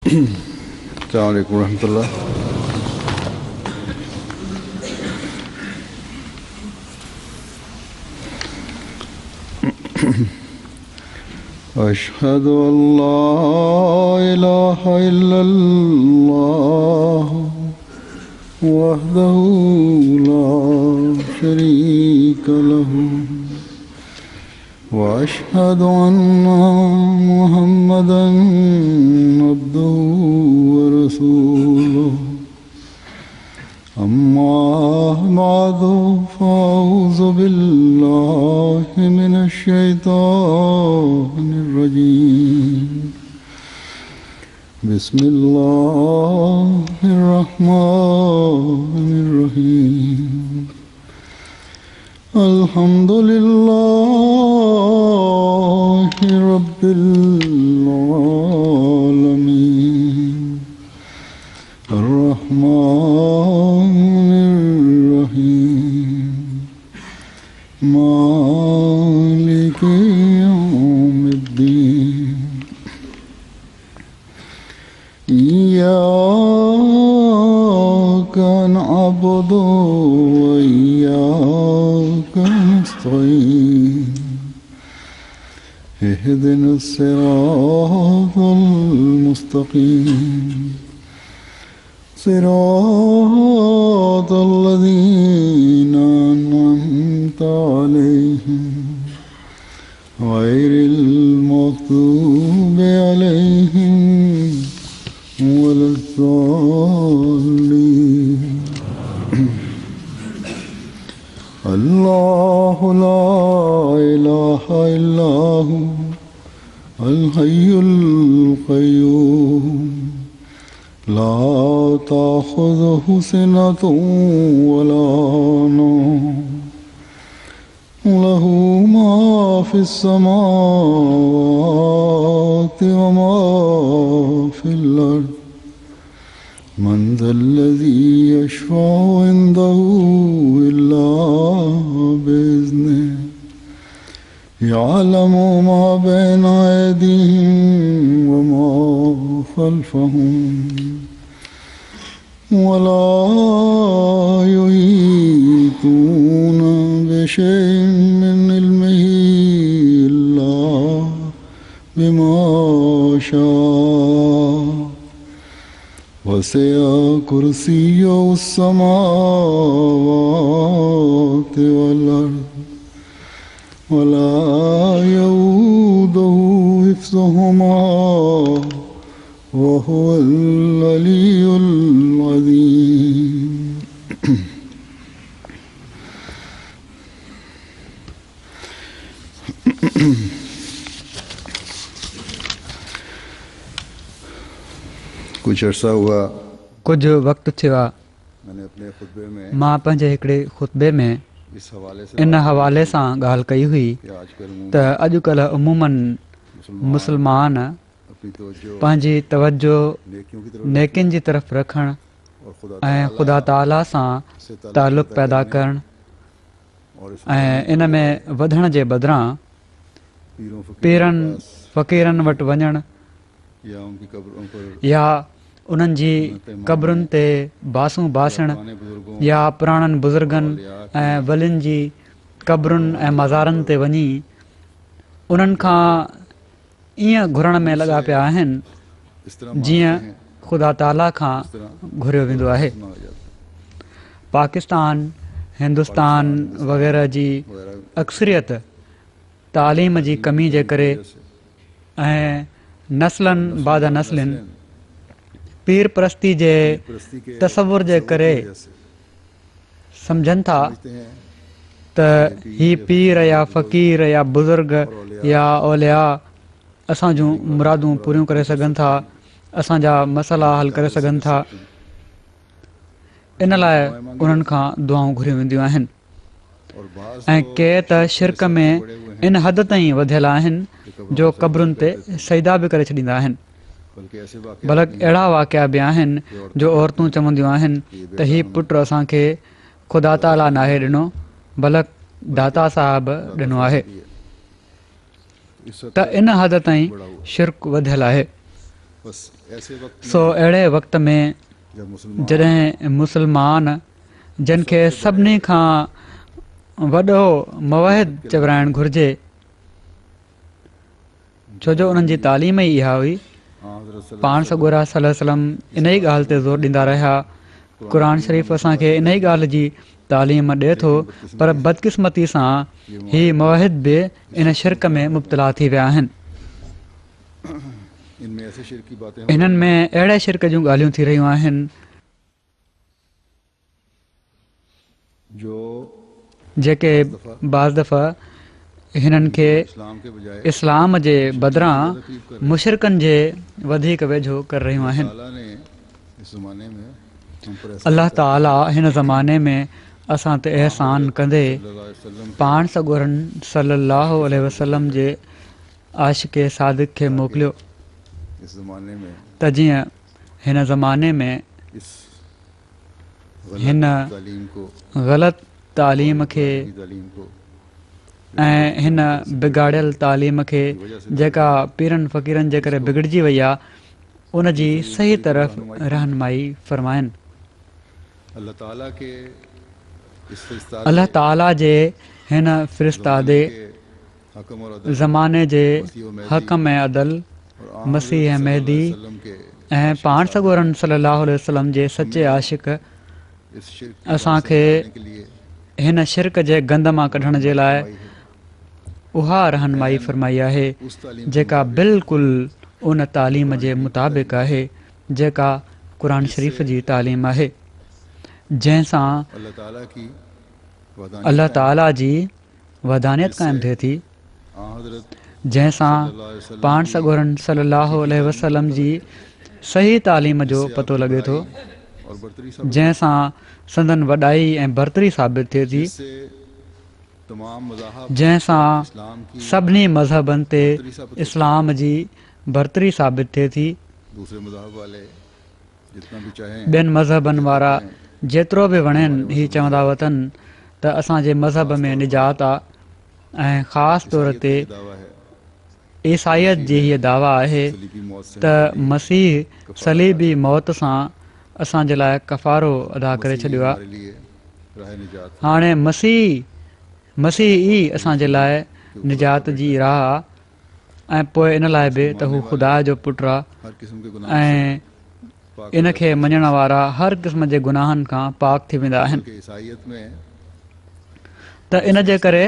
अस्सलाम वालेकुम रहमतुल्लाह। अशहदु अल्ला इलाहा इल्लल्लाह वहदहु ला शरीका लहु वअशहदु अन्ना मुहम्मदन अब्दुहु व रसूलुहु अम्मा बअदु फ़अऊज़ु बिल्लाहि मिनश शैतानिर रजीम। बिस्मिल्लाहिर रहमानिर रहीम। अल्हम्दुलिल्लाहि रब्बिल आलमीन अर्रहमानिर रहीम मालिकि यौमिद्दीन। इय्याका नअबुदु व इय्याका नस्तईन। इहदिनस सिरातल मुस्तकीम सिरातल लज़ीना अन्अमता अलैहिम गैरिल मग़्दूबि अलैहिम वलद्दाल्लीन। अल्लाहु ला इलाहा इल्ला हु अल हय्युल क़य्यूम ला ताख़ुज़ुहु सिनतुन वला नौम लहू मा फ़िस समावाति व मा फ़िल अर्ज़। मन ज़ल्लज़ी यशफ़अु इंदहु इल्ला बिइज़्निहि यअलमु मा बैना अयदीहिम व मा ख़ल्फ़हुम वला युहीतूना बिशैइन मिन इल्मिही इल्ला बिमा शाअ। वसिअ कुर्सियुहु अस्समावाति वल अर्ज़ वला यऊदुहु हिफ़्ज़ुहुमा वहुवल अलियुल अज़ीम। कुछ अर्सा हुआ कुछ वक़्तु थियो आहे मैंने अपने खुतबे में मां पंहिंजे हिकिड़े खुतबे में इस हवाले से इन हवाले सां ॻाल्हि कई हुई कि आजकल त अॼुकल्ह उमूमन मुस्लमान अपनी तवज्जो पंहिंजी तवजो नेकियों की तरफ नेकिन जी तरफ़ रखणु और ऐं ख़ुदा ताला सां ताल्लुक़ पैदा करणु और इस ऐं इन में वधण जे बदिरां पीरों पीरनि फ़क़ीरनि वटि वञणु या उनकी कब्रों पर या उन्हनि जी क़बरुनि ते बासूं बासणु पुराने बुजुर्गों या पुराणनि बुज़ुर्गनि ऐं वलियुनि जी क़बरुनि ऐं मज़ारनि ते वञी उन्हनि खां ईअं घुरण में लॻा पिया आहिनि इस तरह जीअं ख़ुदा ताला खां घुरियो वेंदो आहे। मांगना हो जाता पाकिस्तान हिंदुस्तान वग़ैरह जी अक्सरियत तालीम जी कमी जे करे ऐं नस्लनि बाद नस्लनि पीर परस्ती जे तसवुर जे करे सम्झनि था त ही पीर या फ़क़ीर या बुज़ुर्ग या औलिया असां जूं मुरादूं पूरियूं करे सघनि था, असांजा मसइला हल करे सघनि था। इन लाइ उन्हनि खां दुआऊं घुरियूं वेंदियूं आहिनि ऐं के त शिरक में इन हद ताईं वधियल आहिनि जो क़बरुनि ते सजदा बि करे छॾींदा आहिनि। बल्कि अहिड़ा वाक़िया बि आहिनि जो औरतूं चवंदियूं आहिनि त हीउ पुटु असांखे ख़ुदा ताला नाहे ॾिनो बल्कि दाता साहिब ॾिनो आहे। त इन हद ताईं शिरक वधियल आहे। ऐसे वक्त सो अहिड़े वक़्त में जब मुसलमान जॾहिं मुस्लमान जिन खे सभिनी खां वॾो मवाहिद चवराइणु घुरिजे, छो जो उन्हनि जी तालीम ई इहा हुई। हज़रत पाण सॻोरा सल्लल्लाहु अलैहि वसल्लम इन ई ॻाल्हि ते ज़ोर ॾींदा रहिया। क़ुर शरीफ़ असांखे इन ई ॻाल्हि जी तालीम ॾिए थो, पर बदकिस्मती सां ही मवाहिद बि इन शिरक में मुब्तला थी विया आहिनि। इनमें ऐसे शिरक की बातें हो हिननि में अहिड़े शिरक जूं ॻाल्हियूं थी रहियूं आहिनि जो जेके बाज़ दफ़ा हिननि खे इस्लाम के बजाय इस्लाम जे बदिरां मुशरिकनि जे वधीक वेझो करे रहियूं आहिनि। ताला ने इस ज़माने में हम पर अल्लाह ताला हिन ज़माने में असां ते अहसान कंदे पाण सॻोरनि सल्लल्लाहु अलैहि वसल्लम जे आशिक़े सादिक़ खे मोकिलियो, इस ज़माने में त जीअं हिन ज़माने में इस हिन तालीम को ग़लति तालीम खे की तालीम को ऐं हिन बिगाड़ियल तालीम खे जेका पीरनि फ़क़ीरनि जे करे बिगड़जी वई आहे, उन जी सही तरफ़ रहनुमाई फ़रमाइनि। अल्लाह ताला के इस फिरिस्ताद अल्लाह ताला जे हिन फ़िरिस्तादे के हकम और अदल ज़माने जे हकम ऐं अदल और मसीह ऐं मेहदी वसल्लम के ऐं पाण सॻोरनि सल्लल्लाहु अलैहि वसल्लम जे सचे आशिक़ इस शिरक असांखे के लिए हिन शिरक जे गंद मां कढण जे लाइ उहा रहनुमाई फ़रमाई आहे उस तालीम जेका बिल्कुलु उन तालीम जे मुताबिक़ आहे जेका क़ुर शरीफ़ जी तालीम आहे, जंहिंसां अल्लाह ताला की अल्लाह ताला जी वदानियत क़ाइमु थिए थी, हज़रत जंहिंसां पाण सॻोरनि सल्लल्लाहु अलैहि वसल्लम जी सही तालीम जो पतो लॻे थो, और बरतरी सब जंहिंसां संदन वॾाई ऐं बरतरी साबित थिए थी, से तमाम मज़ाहब जंहिंसां इस्लाम की सभिनी मज़हबनि ते इस्लाम जी बरतरी साबित थिए थी। दूसरे मज़हब वाले जितना भी चाहें ॿियनि मज़हबनि वारा जेतिरो बि वणनि ही चवंदा वतन त असांजे मज़हब में निजात आहे ऐं ख़ासि तौर ते ये दावा है ईसाइत जी हीअ दावा आहे सलीबी मौत से त मसीह सलीबी मौत सां असांजे लाइ कफ़ारो अदा करे छॾियो आहे। हमारे लिए राह निजात हाणे मसीह ई असांजे लाइ निजात जी राह आहे ऐं पोइ इन लाइ बि त हू ख़ुदा जो पुटु आहे हर किस्म के गुनाह ऐं इन खे मञण वारा हर क़िस्म जे गुनाहनि खां पाक थी वेंदा आहिनि। के ईसाईयत में त इन जे करे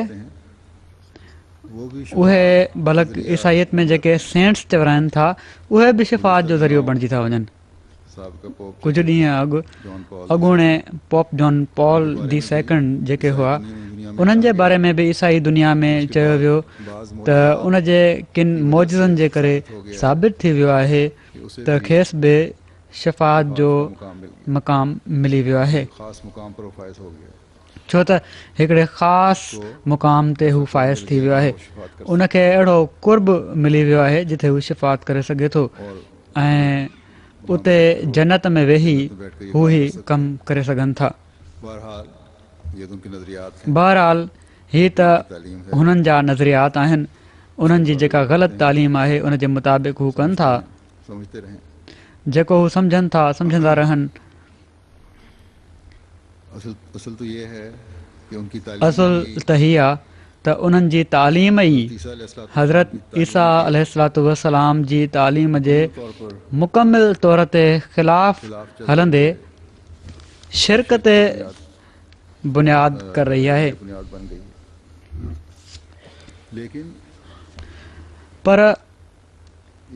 वो भी उहे बल्कि ईसाईत में जेके सेंट्स चवराइनि था उहे बि शिफ़ात जो ज़रियो बणिजी था वञनि। साबिक़ा पोप कुझु ॾींहं अॻु जॉन पॉल अॻूणे pope John Paul the second जेके हुआ, उन्हनि जे बारे में बि ईसाई दुनिया में चयो वियो त उन जे किन मौजज़नि जे करे साबित थी वियो आहे त खेसि बि शिफ़ात जो मक़ाम मिली वियो आहे, ख़ासि मुक़ाम पर फ़ाइज़ हो गया छो त हिकिड़े ख़ासि मुक़ाम ते हू फ़ाइज़ थी वियो आहे। उनखे अहिड़ो कुर्ब मिली वियो आहे जिथे हू शिफ़ात करे सघे थो ऐं उते जन्नत में वेही हू ई कमु करे सघनि था। बहरहाल ये तो उनके नज़रियात हैं बहरहाल हीअ त तालीम है हुननि जा नज़रियात आहिनि, उन्हनि जी जेका ग़लति तालीम आहे उन जे मुताबिक़ हू कनि था, समझते रहें जेको हू सम्झनि था सम्झंदा रहनि। असल तो ये है कि उनकी तालीम असुल त हीअ आहे त उन्हनि जी तालीम ई हज़रत ईसा अलैहिस्सलातु वस्सलाम जी तालीम जे तौर पर मुकमिल तौर ते ख़िलाफ़ हलंदे शिरक ते बुनियाद कर रही आहे। बुनियाद बन गई है। लेकिन पर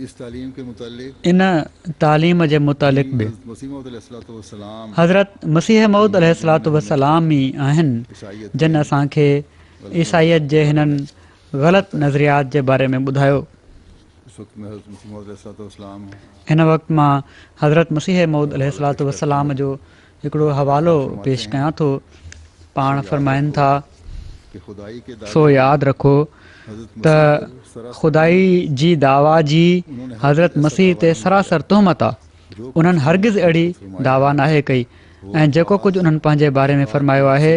इस तालीम के मुतालिक इन तालीम जे मुतालिक़ बि मसीह मौद अलैहिस्सलाम हज़रत मसीह मऊद अलैहिस्सलातु वस्सलाम ई आहिनि ईसाईयत जिन असांखे ईसाईयत जे हिननि ग़लति नज़रियात जे बारे में ॿुधायो। इस वक्त में हज़रत मसीह मौद अलैहिस्सलाम हिन वक़्तु मां हज़रत मसीह मऊद अलैहिस्सलातु वस्सलाम जो हिकिड़ो हवालो पेश कयां थो। पाण फ़रमाइनि था, कि खुदाई के सो यादि रखो हज़रत त ख़ुदाई जी दावा जी हज़रत मसीह ते सरासर तोहमत आहे। उन्हनि हरगिज़ अहिड़ी दावा नाहे कई ऐं जेको कुझु उन्हनि पंहिंजे बारे में फ़रमायो आहे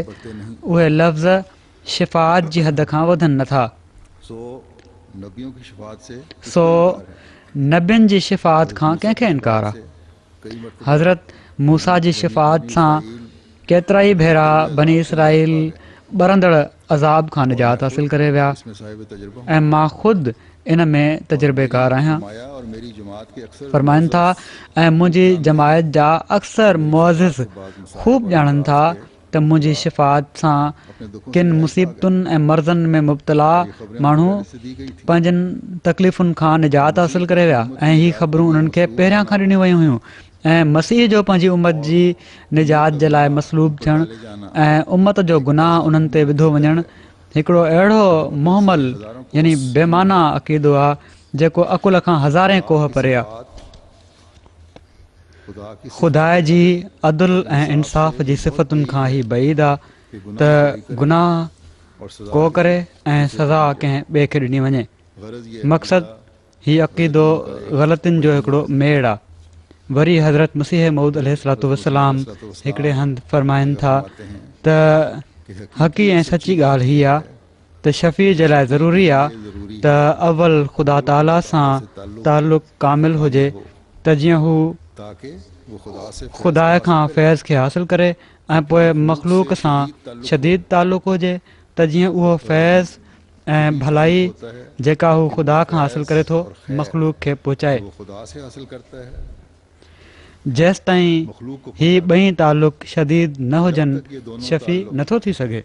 उहे लफ़्ज़ शिफ़ात जी हद खां वधनि नथा। सो नबियों की शिफात से सो नबियुनि जी शिफ़ात खां कंहिंखे इनकार आहे। हज़रत मूसा जी शिफ़ात सां केतिरा ई भेरा बनी इसराईल ॿरंदड़ अज़ाब खां निजात हासिल करे विया ऐं मां ख़ुदि इन में तजुर्बेकार आहियां। फरमाइनि था ऐं मुंहिंजी जमायत जा अक्सर मुअज़िज़ ख़ूब ॼाणनि था त मुंहिंजी शिफ़ात सां किन मुसीबतुनि ऐं मर्ज़नि में मुब्तला माण्हू पंहिंजनि तकलीफ़ुनि खां निजात हासिल करे विया ऐं हीअ ख़बरूं उन्हनि खे पहिरियां खां ॾिनियूं वयूं हुयूं ऐं मसीह जो पंहिंजी उम्मत जी निजात जे लाइ मसलूब थियणु ऐं उम्मत जो गुनाह उन्हनि ते विधो वञणु हिकिड़ो अहिड़ो मुहमल यानी बेमाना अक़ीदो आहे जेको अकुल खां हज़ारे कोह परे आहे। ख़ुदा जी अदल ऐं इंसाफ़ जी सिफ़तुनि खां ई बईद आहे त गुनाह को करे ऐं सज़ा कंहिं ॿिए खे ॾिनी वञे। मक़सदु हीउ अक़ीदो ग़लतियुनि जो हिकिड़ो मेड़ आहे। वरी हज़रत मसीह मऊद अलैहिस्सलातु वस्सलाम हिकिड़े हंधि फरमाइनि था त हक़ी ऐं सची ॻाल्हि हीअ आहे त शफ़ी जे लाइ ज़रूरी आहे त अवल ख़ुदा ताला सां तालुक़ कामिल हुजे त जीअं हू ख़ुदा खां फैज़ खे हासिल करे ऐं पोइ मख़लूक सां शदीद तालुक़ हुजे त जीअं उहो फैज़ ऐं भलाई जेका हू ख़ुदा खां हासिल करे थो मख़लूक खे पहुचाए। जेसि ताईं हीअ ॿई तालुक़ शदीद न हुजनि शफ़ी नथो थी सघे।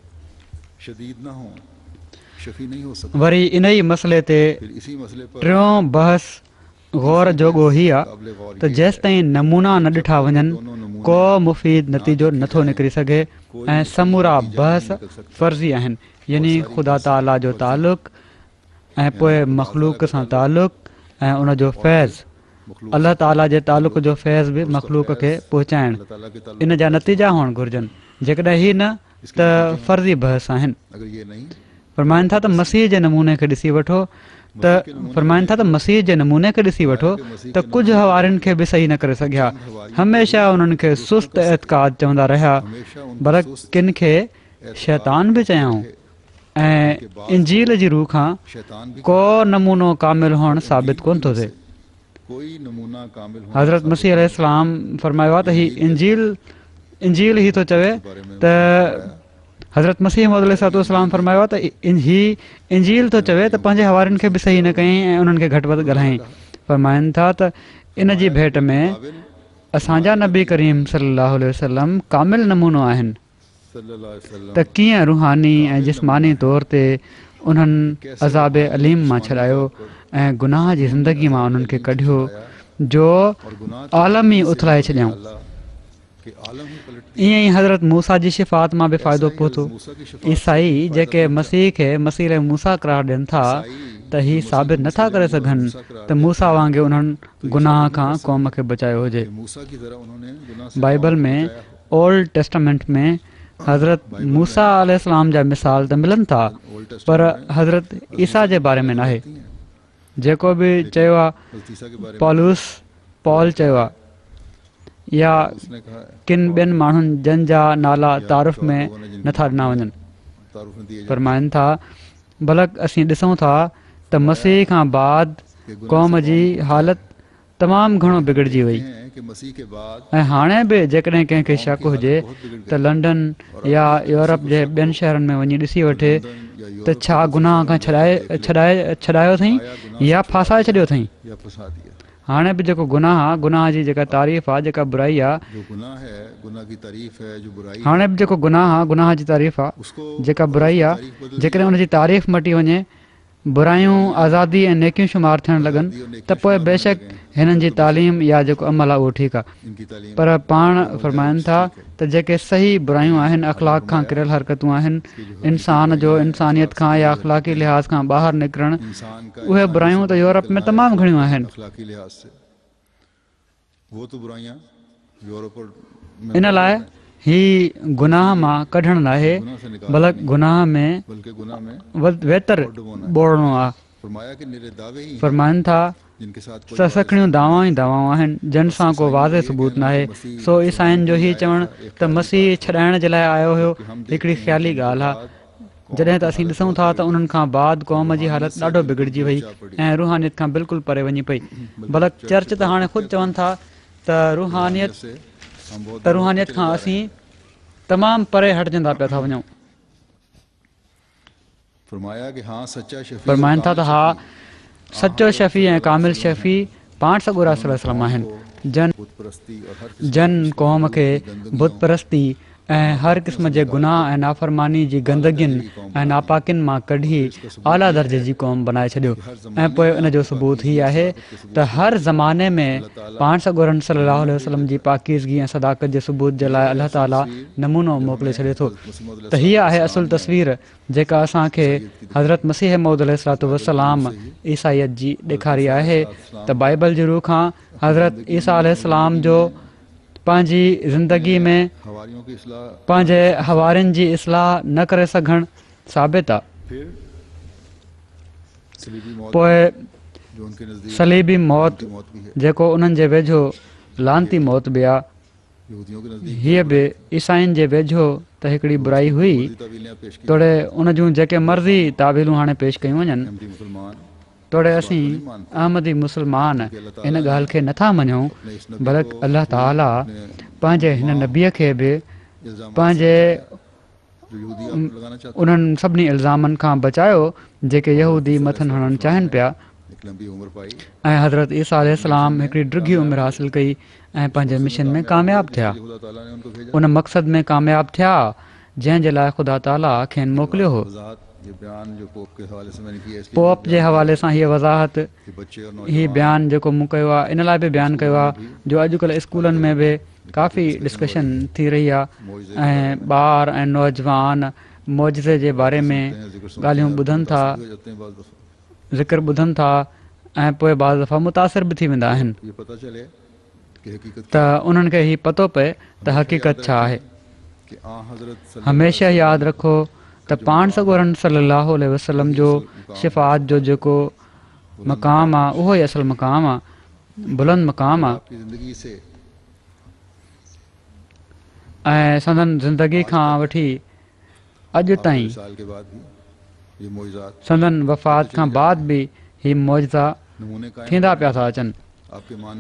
वरी इन ई मसइले ते टियों बहस ग़ौर जोॻो ही आहे त जेसि ताईं नमूना न ॾिठा वञनि को मुफ़ीद नतीजो नथो निकिरी सघे ऐं समूरा बहस फ़र्ज़ी आहिनि यानी ख़ुदा ताला जो तालुक़ ऐं पोइ मख़लूक सां तालुक़ ऐं उन जो फैज़ अलाह ताला जे तालुक़ जो फैज़ बि मख़लूक खे पहुचाइणु इन जा नतीजा हुअणु घुरिजनि। जेकॾहिं हीअ न त फ़र्ज़ी बहस आहिनि। फरमाइनि था त मसीह जे नमूने खे ॾिसी वठो त कुझु हवारियुनि खे बि सही न करे सघिया। हमेशह उन्हनि खे सुस्त एतक़ाद चवंदा रहिया पर किन खे शैतान बि चयाऊं ऐं इंजील जी रूह खां को नमूनो कामिल हुअणु साबित कोन थो थिए। हज़रत मसीह अलैहिस्सलाम फरमायो आहे त हीउ इंजील ही थो चवे त हज़रत मसीह मौद अलैहिस्सलाम फरमायो आहे त हीउ इंजील थो चवे त पंहिंजे हवारियुनि खे बि सही न कयईं ऐं उन्हनि खे घटि वधि ॻाल्हाईं। फरमाइनि था त इन जी भेट में असांजा नबी करीम सल्लल्लाहु अलैहि वसल्लम कामिल नमूनो आहिनि त कीअं रूहानी ऐं जिस्मानी तौर ते उन्हनि अज़ाब अलीम मां छॾायो ऐं गुनाह जी ज़िंदगी मां उन्हनि खे कढियो जो आलम ई उथलाए छॾियऊं। ईअं ई हज़रत मूसा जी शिफ़ात मां बि फ़ाइदो पहुतो। ईसाई जेके मसीह खे मसीह मूसा करार ॾियनि था त हीअ साबित नथा करे सघनि त मूसा वांगुरु उन्हनि गुनाह खां क़ौम खे बचायो हुजे। बाइबल में ओल्ड टेस्टामेंट में हज़रत मूसा अलैहिस्सलाम जा मिसाल त मिलनि था पर हज़रत ईसा जे बारे में नाहे। जेको बि चयो आहे पॉल चयो आहे या किन ॿियनि माण्हुनि जंहिंजा नाला तारीफ़ में नथा ॾिना वञनि। फरमाइनि था भला असीं ॾिसूं था त मसीह खां बाद क़ौम जी हालति तमामु घणो बिगड़जी वई ऐं हाणे बि जेकॾहिं कंहिंखे शक हुजे त लंडन या यूरोप जे ॿियनि शहरनि में वञी ॾिसी वठे त छा गुनाह खां छॾायो अथई या फासाए छॾियो अथई। हाणे बि जेको गुनाह आहे गुनाह जी जेका तारीफ़ आहे जेका बुराई आहे हाणे बि जेको गुनाह आहे गुनाह जी तारीफ़ आहे जेका बुराई आहे जेकॾहिं उनजी तारीफ़ मटी वञे बुरायूं आज़ादी ऐं नेकियूं शुमार थियणु लॻनि त पोइ बेशक हिननि जी तालीम या जेको अमल आहे उहो ठीकु आहे। पर पाण फरमाइनि था त जेके सही बुरायूं आहिनि अख़लाक खां किरियल हरकतूं आहिनि इंसान जो इंसानियत खां या अख़लाक़ी लिहाज़ खां ॿाहिरि निकिरणु उहे बुरायूं त यूरोप में तमामु घणियूं आहिनि। इन लाइ ही गुनाह मां कढणु नाहे बल्कि गुनाह में वेतर ॿोड़णो आहे। फरमाइनि था सखणियूं दावाऊं ई दावाऊं आहिनि जिन सां को वाज़े सबूत न आहे। सो ईसाइनि जो हीउ चवणु त मसीह छॾाइण जे लाइ आयो हुयो हिकिड़ी ख़्याली ॻाल्हि आहे जॾहिं त असीं ॾिसूं था त उन्हनि खां बाद क़ौम जी हालत ॾाढो बिगड़जी वई ऐं रूहानियत खां बिल्कुलु परे वञी पई। बल्कि चर्च त हाणे ख़ुदि चवनि था त रूहानियत खां असीं तमामु परे हटजंदा पिया था वञूं। फरमाइनि था त हा, सचो शफ़ी ऐं कामिल शफ़ी पाण सॻुरा सल्लल्लाहु अलैहि वसल्लम आहिनि जन क़ौम खे बुत परस्ती ऐं हर क़िस्म जे गुनाह ऐं नाफ़रमानी जी गंदगियुनि ऐं नापाकियुनि मां कढी आला दर्जे जी क़ौम बनाए छॾियो। ऐं पोइ इन जो सबूत हीअ आहे त हर ज़माने में पाण सॻुरनि सल्लल्लाहु अलैहि वसल्लम जी पाकीज़गी ऐं सदाकत जे सबूत जे लाइ अलाह ताला नमूनो मोकिले छॾे थो। त हीअ आहे असुलु तस्वीर जेका असांखे हज़रत मसीह मौद अलैहिस्सलातु वस्सलाम ईसाईयत जी ॾेखारी आहे त बाइबल जी रूह खां हज़रत ईसा अलैहिस्सलाम जो पंहिंजी ज़िंदगी में पंहिंजे हवारियुनि जी इस्लाह न करे सघणु साबित आहे। पोइ सलीबी मौत जेको उन्हनि जे वेझो लानती मौत बि आहे, हीअ बि ईसाइनि जे वेझो त हिकिड़ी बुराई हुई। तोड़े उन जूं जेके मर्ज़ी ताबीलूं हाणे पेश कयूं वञनि, तोड़े असीं अहमदी मुस्लमान इन ॻाल्हि खे नथा मञूं, बल्कि अलाह ताला पंहिंजे हिन नबीअ खे बि पंहिंजे उन्हनि सभिनी इल्ज़ामनि खां बचायो जेके यहूदी मथनि हणणु चाहिनि पिया। ऐं हज़रत ईसा अलैहिस्सलाम हिकिड़ी ड्रिघी उमिरि हासिलु कई ऐं पंहिंजे मिशन में कामयाबु थिया, उन मक़सद में कामयाबु थिया जंहिं जे लाइ ख़ुदा ताला खेनि मोकिलियो हो। पोप जे हवाले सां हीअ वज़ाहत, हीअ बयानु जेको मूं कयो आहे, इन लाइ बि बयानु कयो आहे जो अॼुकल्ह स्कूलनि में बि काफ़ी डिस्कशन थी रही आहे ऐं ॿार ऐं नौजवान मौजज़े जे बारे में ॻाल्हियूं ॿुधनि था, ज़िक्र ॿुधनि था ऐं पोइ बाज़ दफ़ा मुतासिर बि थी वेंदा आहिनि त उन्हनि खे हीउ पतो पए त हक़ीक़त छा आहे। हमेशह यादि रखो त पाण सॻुरनि सल्लल्लाहु अलैहि वसल्लम जो शिफ़ाअत जो जेको मक़ाम आहे उहो ई असुलु मक़ाम आहे, बुलंद मक़ाम आहे। ऐं संदन ज़िंदगी खां वठी अॼु ताईं संदन वफ़ात खां बाद बि हीअ मौजज़ा थींदा पिया था अचनि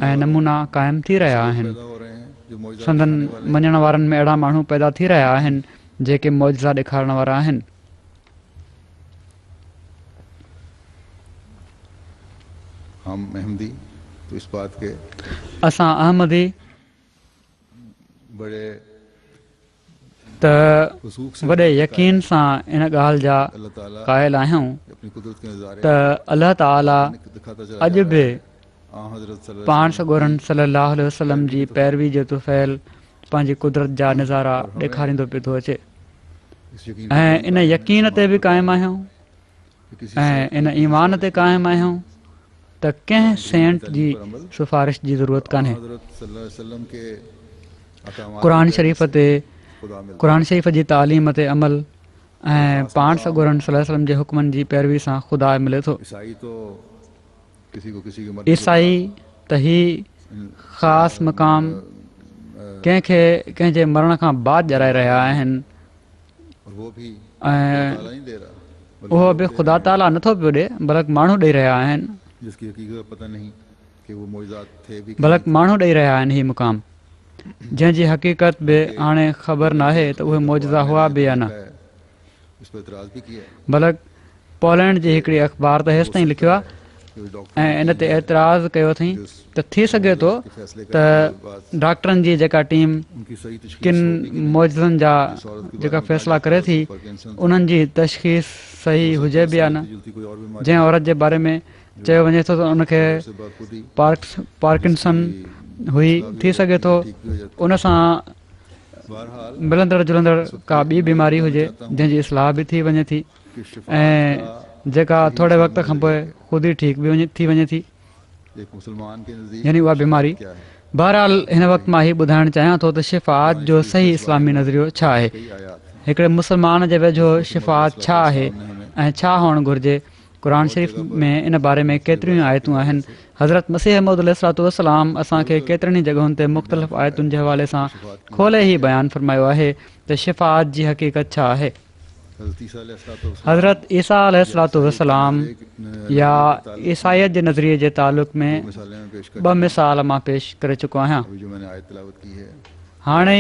ऐं नमूना क़ाइमु थी रहिया आहिनि। संदन मञण वारनि में अहिड़ा माण्हू पैदा थी रहिया आहिनि जेके मौजज़ा ॾेखारण वारा आहिनि। असां अहमदी त वॾे यकीन सां इन ॻाल्हि जा क़ाइल आहियूं त अलाह ताला अॼु बि पाण सॻुरनि सल्लल्लाहु अलैहि वसल्लम जी पैरवी जे तुफ़ैल पंहिंजी कुदरत जा नज़ारा ॾेखारींदो पियो थो अचे ऐं इन यकीन ते बि क़ाइमु आहियूं ऐं इन ईमान ते क़ाइमु आहियूं त कंहिं सेंट जी सिफ़ारिश जी ज़रूरत कान्हे। क़ुर शरीफ़ ते, क़ुर शरीफ़ जी तालीम ते अमल ऐं पाण सॻुरनि सल्लल्लाहु अलैहि वसल्लम जे हुकमनि जी पैरवी सां ख़ुदा मिले थो। ईसाई त ही ख़ासि मक़ाम कंहिंखे कंहिंजे मरण खां बाद ॼाराए रहिया आहिनि ऐं उहो बि ख़ुदा ताला नथो पियो ॾिए बल्कि माण्हू ॾेई रहिया आहिनि, बल्कि माण्हू ॾेई रहिया आहिनि हीउ मुक़ाम जंहिंजी हक़ीक़त बि हाणे ख़बर नाहे त उहे मौजज़ा हुआ बि या न। बल्कि पोलैंड जी हिकिड़ी अख़बार त हेसि ताईं लिखियो आहे ऐं इन ते एतिराज़ु कयो अथई त थी सघे थो त डॉक्टरनि जी जेका टीम किन मौजज़नि जा जेका फ़ैसिला करे थी उन्हनि जी तशख़ीस सही हुजे बि या न। जंहिं औरत जे बारे में चयो वञे थो त उनखे पार्किंसन हुई, थी सघे थो उन सां मिलंदड़ जुलंदड़ का ॿी बीमारी हुजे जंहिंजी इस्लाह बि थी वञे थी ऐं जेका थोरे वक़्त खां पोइ ख़ुदि ई ठीकु बि थी वञे थी, यानी उहा बीमारी। बहरहाल हिन वक़्तु मां हीउ ॿुधाइणु चाहियां थो त शिफ़ाअत जो सही इस्लामी नज़रियो छा आहे, हिकिड़े मुस्लमान जे वेझो शिफ़ाअत छा आहे ऐं छा हुअणु घुरिजे। क़ुर शरीफ़ में इन बारे में केतिरियूं आयतूं आहिनि। हज़रत मसीह मौद अलैहिस्सलातु वस्सलाम असांखे केतिरनि ई जॻहुनि ते मुख़्तलिफ़ आयतुनि जे हवाले सां खोले ई बयानु फ़रमायो आहे त शिफ़ाअत जी हक़ीक़त छा आहे। हज़रत ईसा अलैहिस्सलाम हज़रत ईसा अलैहिस्सलाम या ईसाइयत जे नज़रिए जे तालुक़ में मिसालें में पेश कर 2 मिसाल मां पेश करे चुको आहियां। अभी जो मैंने आयत तिलावत की है हाणे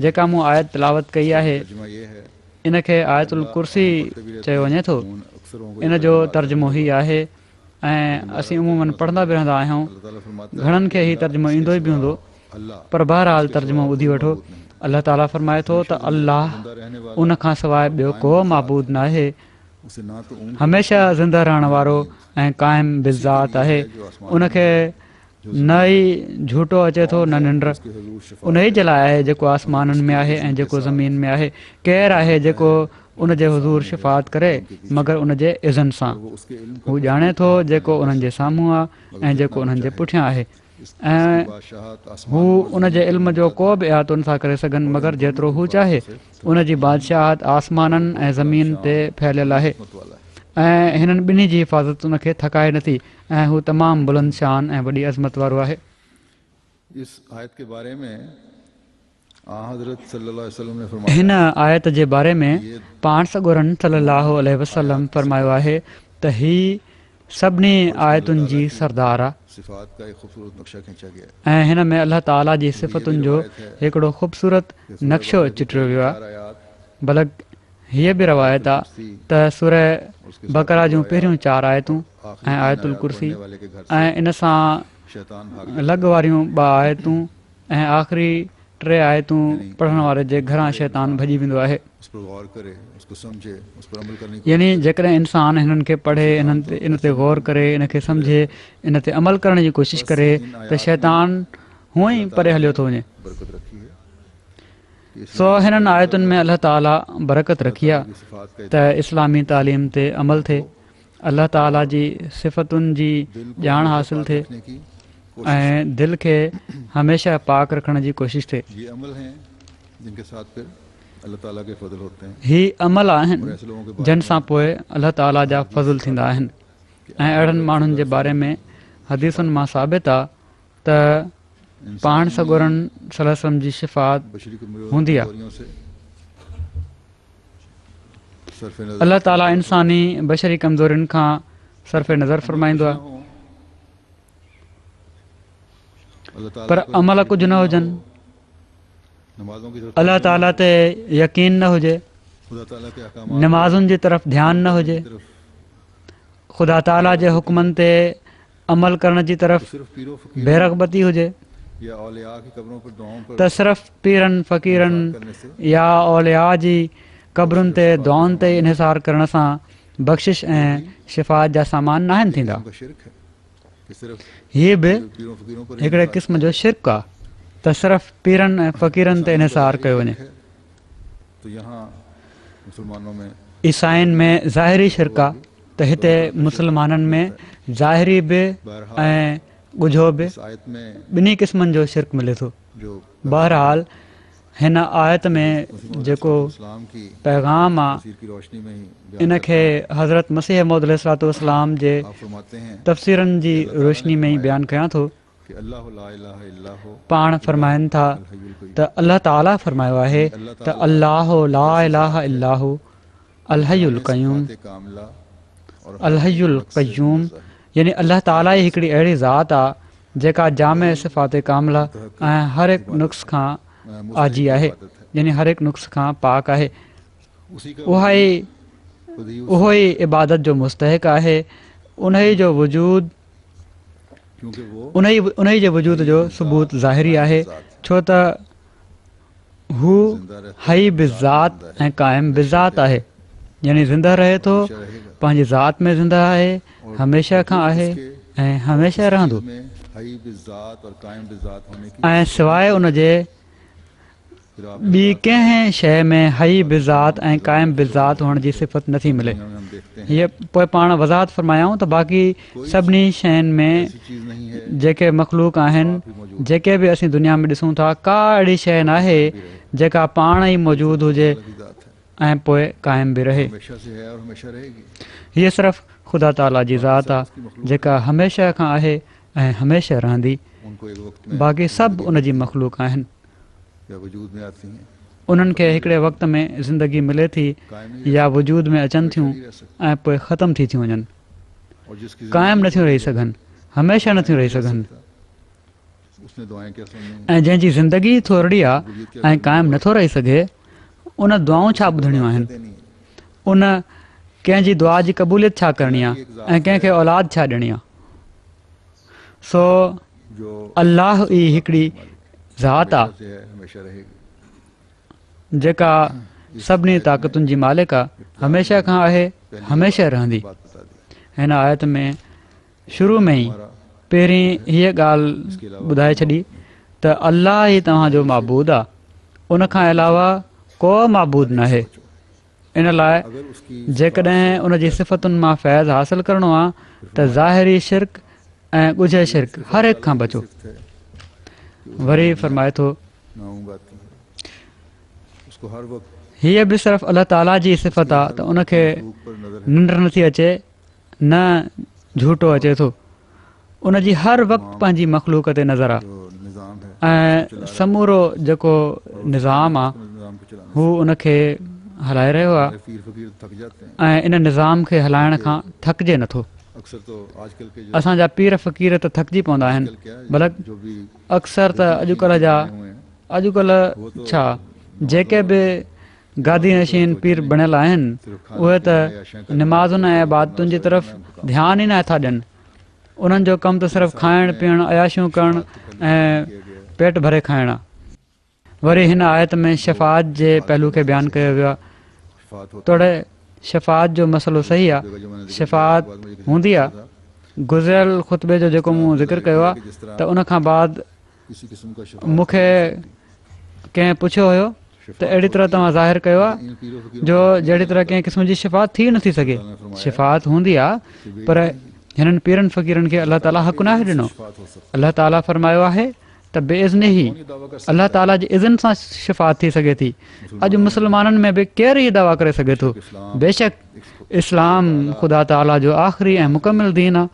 जेका मूं आयत तिलावत कई आहे तर्जुमा ये है इन खे आयतुल कुर्सी चयो वञे थो। अक्सरों को इन जो तर्जुमो ही आहे ऐं असीं उमूमन पढ़ंदा बि रहंदा आहियूं। अल्लाह ताला फरमाता है घणनि खे ही तर्जुमो ईंदो ई बि हूंदो, अल्लाह पर बहरहाल तर्जुमो ॿुधी वठो। अल्लाह ताला फरमाए थो त अल्लाह जिंदा रहने वाला उन खां सवाइ ॿियो को माबूद न आहे, उसे ना तो ऊँट हमेशह ज़िंदा रहण वारो ऐं क़ाइम बिज़ात आहे। उनखे न ई झूठो अचे थो न निंड। के हुजूर शफाअत उन ई जे लाइ आहे जेको आसमाननि में आहे ऐं जेको ज़मीन में आहे। केरु आहे जेको उन जे हुज़ूर शिफ़ात करे मगर उन जे इज़न सां। वो उसके इल्म हू ॼाणे थो जेको उन्हनि जे साम्हूं आहे ऐं जेको उन्हनि जे पुठियां आहे, ऐं बादशाहत हू उन जे इल्म जो को बि अहातो नथा करे सघनि मगर जेतिरो हू चाहे। उन जी बादशाहत आसमाननि ऐं ज़मीन ते फैलियल आहे वाला है। ऐं हिननि ॿिन्ही जी हिफ़ाज़त उनखे थकाए नथी ऐं हू तमामु बुलंद शान ऐं वॾी अज़मत वारो आहे। इस आयत के बारे में हज़रत सल्लल्लाहु अलैहि वसल्लम ने फरमाया हिन आयत जे बारे में पाण सॻोरनि सल्लल्लाहु अलैहि वसल्लम फरमायो आहे त ही सभिनी आयतुनि जी सरदार आहे सिफ़ात का एक खूबसूरत नक्शा खींचा गया है। ऐं हिन में अल्लाह ताला जी सिफ़तुनि जो हिकिड़ो ख़ूबसूरत नक्शो चिटियो वियो आहे। आयात बल्कि हीअ बि रवायत आहे त सूरह बकरा जूं पहिरियूं 4 आयतूं ऐं आयतुल कुर्सी वाले के घर ऐं इन सां शैतान भाग लॻ वारियूं 2 आयतूं ऐं आख़िरी 3 आयतूं पढ़ण वारे जे घरां शैतान भॼी वेंदो आहे। उस पर गौर करे, उसको समझे, उस पर अमल करने की यानी जेकॾहिं इंसानु हिननि खे पढ़े, इन ते गौर करे, इन खे सम्झे, इन ते अमल करण जी कोशिशि करे त शैतान हूअं ई परे हलियो थो वञे। बरकत रखी है कि सो हिननि आयतुनि में अल्लाह ताला बरकत रखी आहे सिफ़ात का त इस्लामी तालीम ते अमल थिए, अल्लाह ताला जी सिफ़तुनि जी ॼाण हासिलु थिए रखने की ऐं दिलि खे हमेशह पाक रखण जी कोशिशि थिए। ये अमल हैं जिनके साथ फिर अल्लाह ताला के फजल होते हैं। ही अमल आहिनि ऐसे लोगों के जिन सां पोइ अल्लाह ताला जा फज़ुल थींदा आहिनि। ऐं अहिड़नि माण्हुनि जे बारे में हदीसुनि मां साबित आहे त पाण सॻोरनि सल्लल्लाहु अलैहि वसल्लम जी शिफ़ात बशरी हूंदी आहे। कमज़ोरियों से सर्फ़ नज़र अल्लाह ताला इंसानी बशरी कमज़ोरियुनि खां सर्फ़ नज़र फरमाईंदो आहे, अल्लाह ताला पर अमल कुझु न हुजनि, नमाज़ों की तरफ अल्लाह ताला ते यकीन न हुजे, खुदा ताला के अहकाम नमाज़ुनि जी तरफ़ ध्यानु न हुजे, ख़ुदा ताला जे हुक्मनि ते अमल करण जी तरफ़ सिर्फ पीरो फकीर बेरग़बती हुजे, या औलिया की कब्रों पर दुआओं पर त सिर्फ़ पीरनि फ़क़ीरनि करने से या औलिया जी क़ब्रुनि ते दुआउनि ते इन्हिसार करण सां बख़्शिश ऐं शिफ़ात जा सामान न आहिनि थींदा। उनका शिरक है कि सिर्फ हीअ बि पीरों फकीरों पर हिकिड़े क़िस्म जो शिरक आहे त सिर्फ़ पीरनि ऐं फ़क़ीरनि ते इन्हिसार कयो वञे। है। तो यहाँ मुसलमानों में ईसाइनि में ज़ाहिरी शिरक आहे त हिते मुसलमाननि में ज़ाहिरी बि ऐं ॻुझो बि इस आयत में ॿिन्ही क़िस्मनि जो शिरक मिले थो। जो बहरहाल हिन आयत में जेको इस्लाम की पैगाम आहे तफसीर की रोशनी में ही बयान इन खे हज़रत मसीह मौद अलैहिस्सलाम जे आप फरमाते हैं तफ़सीरनि जी रोशनी में ई बयानु कयां थो। कि अल्लाह ला इलाहा इल्ला हु पाण फरमाइनि था अल हय्युल क़य्यूम। त अल्लाह ताला फरमायो आहे त अल्लाह ला इलाहा इल्लाहु अल हय्युल क़य्यूम सिफ़ात कामिला और अल हय्युल क़य्यूम, यानी अल्लाह ताला ई हिकिड़ी अहिड़ी ज़ात आहे जेका जामे सिफ़ात कामिला ऐं हर हिकु नुक्स खां आजी आहे, यानी हर हिकु नुक्स खां पाक आहे। उसी का उहा ई खुद ही उहो ई इबादत जो मुस्तहिक़ आहे। उन ई जो वजूद क्योंकि वो उन ई जे वजूद जो सबूत ज़ाहिरी आहे, छो त हू हई बिज़ात ऐं क़ाइम बिज़ात आहे, यानी ज़िंदा रहे थो, पंहिंजी ज़ात में ज़िंदा आहे, हमेशह खां आहे ऐं हमेशह रहंदो। में हई बिज़ात और कायम बिज़ात होने की ऐं सवाइ उन जे ॿी कंहिं शइ में हई बिज़ात ऐं क़ाइम बिज़ात हुअण जी सिफ़त नथी मिले। हम देखते हैं हीअ पोइ पाण वज़ाहत फरमायूं त बाक़ी सभिनी शयुनि में ऐसी चीज़ नहीं है जेके मख़लूक आहिनि, जेके बि असीं दुनिया में ॾिसूं था, का अहिड़ी शइ न आहे जेका पाण ई मौजूदु हुजे की ज़ात है, ऐं पोइ क़ाइम बि रहे। हमेशा से है और हमेशा रहेगी। हीअ सिर्फ़ु ख़ुदा ताला जी ज़ात आहे जेका हमेशह खां आहे ऐं हमेशह रहंदी। उनको एक वक्त में बाक़ी सभु उन जी मख़लूक आहिनि, या वजूद में आती हैं उन्हनि खे हिकिड़े वक़्त में ज़िंदगी मिले थी या वजूद में अचनि थियूं ऐं पोइ ख़तमु थी थियूं वञनि, क़ाइमु नथियूं रही सघनि, हमेशह नथियूं रही सघनि। ऐं जंहिंजी ज़िंदगी थोरी आहे ऐं क़ाइमु नथो रही सघे, उन दुआऊं छा ॿुधणियूं आहिनि, उन कंहिंजी दुआ जी क़बूलियत छा करणी आहे ऐं कंहिंखे औलाद छा ॾियणी आहे। सो अल्लाह ई हिकिड़ी ज़ात आहे जेका सभिनी ताक़तुनि जी मालिक आहे, हमेशह खां आहे, हमेशह रहंदी। हिन आयत में शुरू में ई पहिरीं हीअ ॻाल्हि ॿुधाए छॾी त अल्लाह ई तव्हांजो माबूद आहे, उनखां अलावा को माबूद न आहे। इन लाइ जेकॾहिं उन जी सिफ़तुनि मां फैज़ हासिलु करिणो आहे त ज़ाहिरी शिरक ऐं ॻुझे शिरक हर हिक खां बचो। वरी फरमाए थो हीअ बि सिर्फ़ु अलाह ताला जी सिफ़त आहे त उनखे निंड नथी अचे, न झूठो अचे थो, उनजी हर वक़्तु पंहिंजी मख़लूक ते नज़र आहे ऐं समूरो जेको निज़ाम आहे हू उनखे हलाए रहियो आहे ऐं इन निज़ाम खे हलाइण खां थकिजे नथो। असांजा पीर फ़क़ीर त थकिजी पवंदा आहिनि, बल्कि अक्सर त अॼुकल्ह छा जेके बि गादी नशीन पीर बणियल आहिनि उहे त निमाज़ुनि ऐं इबादतुनि जी तरफ़ ध्यानु ई नथा ॾियनि। उन्हनि जो कमु त सिर्फ़ु खाइणु पीअणु, अयाशियूं करणु ऐं पेट भरे खाइणु आहे। वरी हिन आयत में शफ़ात जे पहलू खे बयानु कयो वियो आहे। तोड़े शफ़ात जो मसइलो सही आहे, शफ़ात हूंदी आहे। गुज़िरियल ख़ुतबे जो जेको मूं ज़िक्र कयो आहे त उनखां बाद मूंखे कंहिं पुछियो हुयो त अहिड़ी तरह तव्हां ज़ाहिर कयो आहे जो जहिड़ी तरह कंहिं क़िस्म जी शिफ़ात थी नथी सघे। शिफ़ात हूंदी आहे, पर हिननि पीरनि फ़क़ीरनि खे अलाह ताला हक़ नाहे ॾिनो। अलाह ताला फरमायो आहे त बेइज़्नी ई अलाह ताला जे इज़न सां शिफ़ात थी सघे थी। अॼु मुस्लमाननि में बि केरु ई दावा करे सघे थो। बेशक इस्लाम ख़ुदा ताला जो आख़िरी ऐं मुकमिल दीन आहे,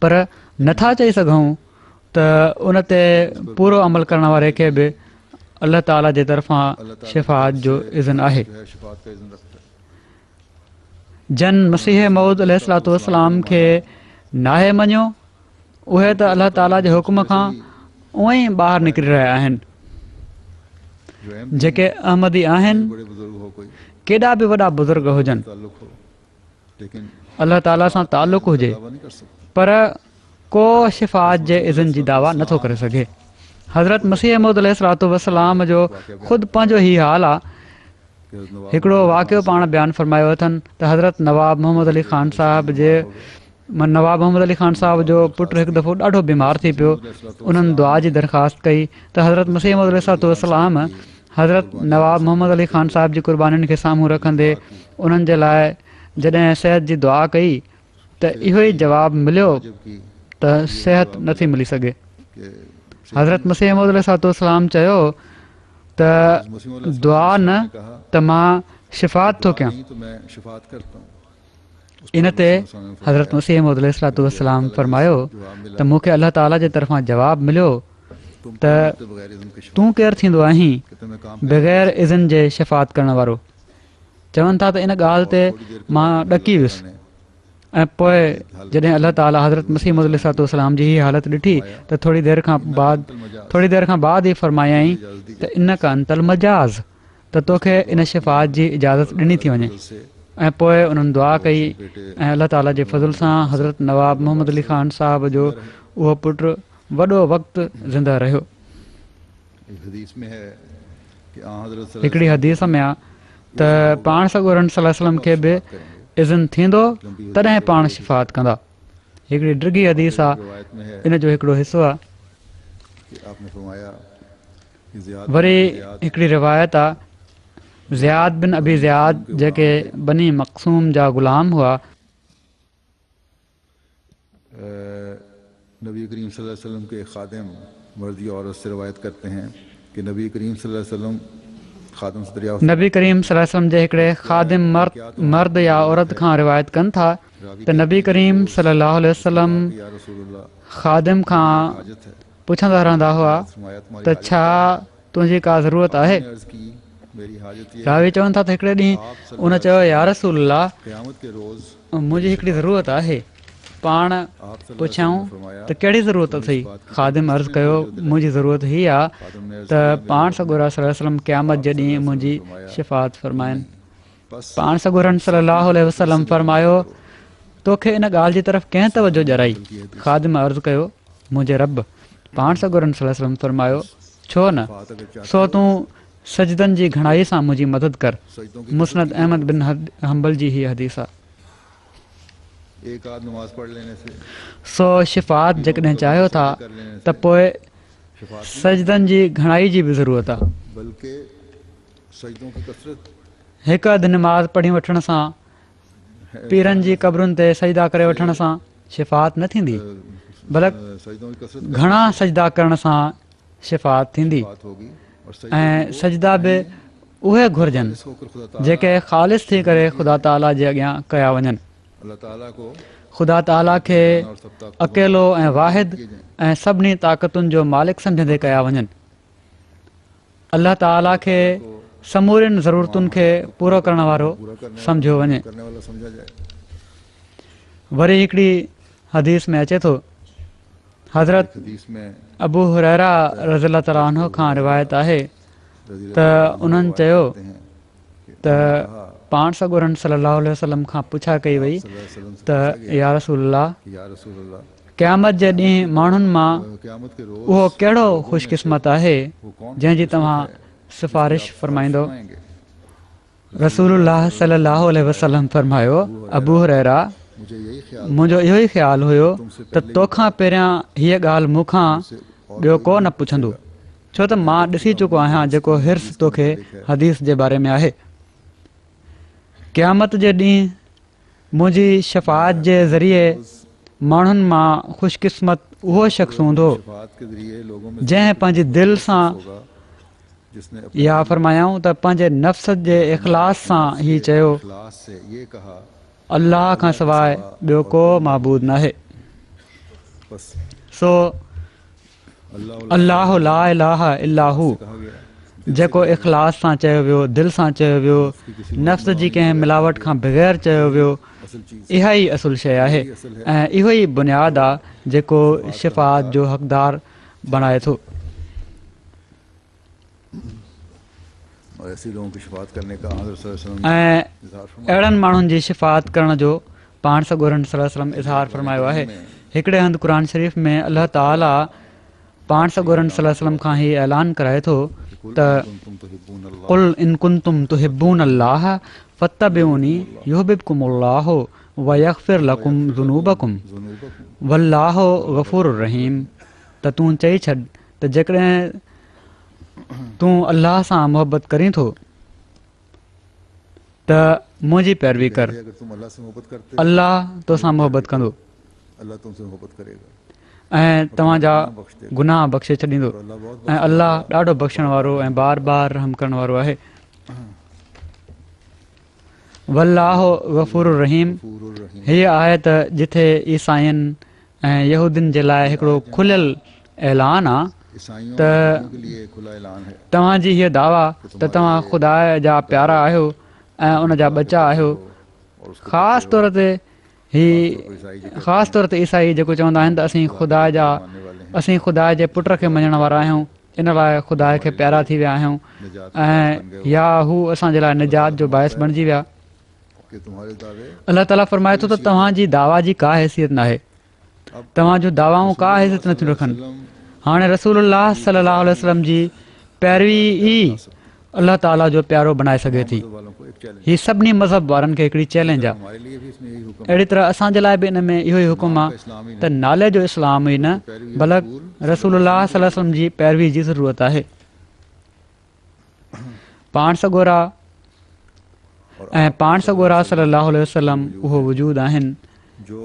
पर नथा चई सघूं त उन ते पूरो अमल करण वारे खे बि अलाह ताला जे तरफ़ां शिफ़ात जो इज़न आहे। जन मसीह मऊद अलैहिस्सलातु वस्सलाम खे नाहे मञियो, उहे त अलाह ताला जे हुकुम खां उअं ई ॿाहिरि निकिरी रहिया आहिनि। जेके अहमदी आहिनि, केॾा बि वॾा बुज़ुर्ग हुजनि, अलाह ताला सां तालुक़ु हुजे, पर को शिफ़ात जे इज़न जी दावा नथो करे सघे। हज़रत मसीह मऊद अलैहिस्सलातु वस्सलाम जो ख़ुदि पंहिंजो ई हाल आहे। हिकिड़ो वाक़ियो पाण बयानु फरमायो अथनि त हज़रत नवाब मोहम्मद अली ख़ान साहब जो पुटु हिकु दफ़ो ॾाढो बीमार थी पियो। उन्हनि दुआ जी दरख़्वास्त कई त हज़रत मसीह मऊद अलैहिस्सलातु वस्सलाम हज़रत नवाब मोहम्मद अली ख़ान साहब जी क़ुर्बानीनि खे साम्हूं रखंदे उन्हनि जे लाइ जॾहिं सिहत जी दुआ कई त इहो ई जवाबु मिलियो त सिहत नथी मिली सघे। हज़रत मसीह मऊद अलैहिस्सलातु वस्सलाम चयो त दुआ न त मां शिफ़ात थो कयां। इन ते हज़रत मसीह मऊद अलैहिस्सलातु वस्सलाम फरमायो त मूंखे अलाह ताला जे तरफ़ां जवाबु मिलियो त तूं केरु थींदो आहीं बग़ैर इज़न जे शिफ़ात करण वारो। चवनि था त इन ॻाल्हि ते मां ॾकी वियुसि ऐं पोइ जॾहिं अलाह ताला हज़रत मसीह मऊद अलैहिस्सलातु वस्सलाम जी हीअ हालत ॾिठी त थोरी देरि खां बाद ई फरमायाईं त इन का अंतल मजाज़ त तोखे इन शिफ़ात जी इजाज़त ॾिनी थी वञे। ऐं पोइ उन्हनि दुआ कई ऐं अलाह ताला जे फज़ल सां हज़रत नवाब मोहम्मद अली ख़ान साहब जो उहो पुटु वॾो वक़्तु ज़िंदा रहियो। हिकिड़ी हदीस में आहे त पाण सॻोरन सल्लल्लाहु अलैहि वसल्लम खे बि इज़न थींदो तॾहिं पाण शिफ़ात कंदा। हिकिड़ी डिघी हदीस आहे, इन जो हिकिड़ो हिसो आहे। वरी हिकिड़ी रिवायत आहे, ज़ियाद बिन अबी ज़ियाद जेके बनी मक़सूम जा ग़ुलाम हुआ, नबी करीम सल्लल्लाहु अलैहि वसल्लम के खादिम मर्द या औरत से रवायत करते हैं कि नबी करीम सल्लल्लाहु अलैहि वसल्लम खादिम से दरियाफ़्त नबी करीम सल्लल्लाहु अलैहि वसल्लम जे हिकिड़े खादिम मर्द या औरत खां रिवायत कनि था त नबी करीम सल्लल्लाहु अलैहि वसल्लम खादिम खां पुछंदा रहंदा हुआ त छा तुंहिंजी का ज़रूरत आहे? अर्ज़ की मेरी हाजत ये रावी चवनि था त हिकिड़े ॾींहुं उन चयो या रसूल अल्लाह, क़यामत के रोज़ मुंहिंजी हिकिड़ी ज़रूरत आहे। पाण आप सल्लल्लाहु अलैहि पुछऊं वसल्लम ने फरमाया, त कहिड़ी ज़रूरत अथई? ख़ादिम अर्ज़ु कयो, मुंहिंजी ज़रूरत हीअ आहे खादिम ने अर्ज़ त किया, पाण सॻोरा सल्लल्लाहु अलैहि वसल्लम क़यामत जे ॾींहुं मुंहिंजी शिफ़ात फरमाइनि। बस पाण सॻोरनि सल्लल्लाहु अलैहि वसल्लम फरमायो, तोखे इन ॻाल्हि जी तरफ़ कंहिं तवजो ॼराई? ख़ादिम अर्ज़ु कयो, मुंहिंजे रब। पाण सॻोरनि सल्लल्लाहु अलैहि वसल्लम फरमायो, छो न, बात अगर चाहते सो तूं सजदनि जी घणाई सां मुंहिंजी मदद कर। सजदों की मुस्नद अहमद बिन हंबल जी हीअ हदीस आहे। एक आध नमाज पढ़ लेने से, सो शिफ़ात जेकॾहिं चाहियो था कर लेने त पोइ शिफात नहीं, सजदनि जी घणाई जी बि ज़रूरत आहे। बल्कि सजदों की कसरत हिकु अधु नमाज़ पढ़ी वठण सां, पीरनि जी क़बरुनि ते सजदा करे वठण सां शिफ़ात न थींदी, बल्कि सजदों की कसरत घणा सजदा करण सां शिफ़ात थींदी। बात होगी और ऐं सजदा बि उहे घुरिजनि होकर खुदा ताला जेके ख़ालिस थी करे ख़ुदा ताला जे अॻियां कया वञनि। अल्लाह ताला को ख़ुदा ताला खे और सब ताक़त अकेलो ऐं वाहिद ऐं सभिनी ताक़तुनि जो मालिक सम्झंदे कया वञनि। अल्लाह ताला खे समूरियुनि ज़रूरतुनि खे पूरो करण वारो सम्झियो वञे। करने वाला समझा जाए। वरी हिकिड़ी हदीस में अचे थो, हज़रत हदीस में अबू हुरैरा रज़ियल्लाहु ताला अन्हु खां रिवायत आहे त उन्हनि चयो त पाण सॻोरनि सल्लल्लाहु अलैहि वसल्लम खां पुछा कई वई त या रसूल अल्लाह, या रसूल अल्लाह, क़यामत जे ॾींहुं माण्हुनि मां क़यामत के रोज़ उहो कहिड़ो ख़ुशकिस्मत आहे जंहिंजी तव्हां सिफ़ारिश फरमाईंदो? रसूलुल्लाह सल्लल्लाहु अलैहि वसल्लम फरमायो, अबू हुरैरा, मुझे यही ख्याल मुंहिंजो इहो ई ख़्यालु हुयो त तोखां पहिरियां हीअ ॻाल्हि मूंखां ॿियो को न पुछंदो, छो त मां ॾिसी चुको आहियां जेको हिर्स तोखे हदीस जे बारे में आहे। क़यामत जे ॾींहुं मुंहिंजी शफ़ाअत जे ज़रिए माण्हुनि मां ख़ुशकिस्मत उहो शख़्स हूंदो शिफात के ज़रिए लोगों में जंहिं पंहिंजी दिलि सां होगा जिसने या फरमायाऊं त पंहिंजे नफ़्स जे इख़लास सां ही चयो, इखलास से ये कहा, अल्लाह खां सवाइ ॿियो को माबूद न आहे। बस सो अल्लाह अल्लाह ला इलाहा इल्ला हू, कहा गया, जेको इख़लास सां चयो वियो, दिलि सां चयो वियो, नफ़्स जी कंहिं मिलावट खां बग़ैर चयो वियो, असल चीज़ इहा ई असुल शइ आहे ऐं इहो ई बुनियादु आहे जेको शिफ़ात जो हक़दार बणाए थो। और ऐसे लोगों की शिफात करने का हज़रत सल्लल्लाहु अलैहि वसल्लम ऐं ने इज़हार फरमाया। अहिड़नि माण्हुनि जी शिफ़ात करण जो पाण सॻोरनि सल्लल्लाहु अलैहि वसल्लम इज़हार फरमायो आहे। हिकिड़े हंधि क़ुर शरीफ़ में अल्लाह ताला पाण सॻोरनि सल्लल्लाहु अलैहि वसल्लम खां ही ऐलान कराए थो त कुल इन कुंतुम तुहिब्बून अल्लाह फत्तबिऊनी युहिब्बुकुमुल्लाहु व यग़फिर लकुम ज़ुनूबकुम वल्लाहु गफ़ूरुर रहीम। त तूं चई छॾ त जेकॾहिं तूं अल्लाह सां मोहबत करीं थो त मुंहिंजी पैरवी कर, अगर तुम अल्लाह से मोहब्बत करते हो, अल्लाह तोसां मोहबत कंदो अल्लाह तुमसे मोहब्बत करेगा ऐं तव्हांजा गुनाह बख़्शे छॾींदो। और अल्लाह बहुत ऐं अल्लाह ॾाढो बख़्शण वारो ऐं बार बार रहम करण वारो आहे। वल्लाहु गफ़ूरुर रहीम, गफ़ूरुर रहीम। हीअ आयत जिथे ईसाइनि ऐं यहूदियुनि जे लाइ हिकिड़ो खुलियल ऐलान आहे ईसाइयों त के लिए खुला ऐलान है तव्हांजी हीअ दावा त तव्हां ख़ुदा जा प्यारा आहियो ऐं उन जा बचा आहियो। और उसके ख़ासि तौर ते ख़ासि तौर ते ईसाई जेको चवंदा आहिनि त असीं ख़ुदा जा मानने वाले हैं, असीं ख़ुदा जे पुट खे मञण वारा आहियूं, इन लाइ ख़ुदा खे प्यारा थी विया आहियूं निजात ऐं या हू असांजे लाइ निजात जो बाहिस बणिजी विया। कि तुम्हारे दावे अल्लाह ताला फरमाए थो त तव्हांजी दावा जी का हैसियत न आहे, तव्हां जूं दावाऊं का हैसियत नथियूं रखनि। हाणे रसूलुल्लाह सल्लल्लाहु अलैहि वसल्लम जी पैरवी ई अल्लाह ताला जो प्यारो बणाए सघे थी। वालों को एक चैलेंज, हीअ सभिनी मज़हब वारनि खे हिकिड़ी चैलेंज आहे। हमारे लिए भी इसमें यही हुक्म है। अहिड़ी तरह असांजे लाइ बि इन में इहो ई हुकुम आहे त नाले जो इस्लाम ई न बल्कि रसूलुल्लाह सल्लल्लाहु अलैहि वसल्लम जी पैरवी जी ज़रूरत आहे। पाण सॻोरा ऐं पाण सॻोरा सल्लल्लाहु अलैहि वसल्लम उहो वजूद आहिनि जो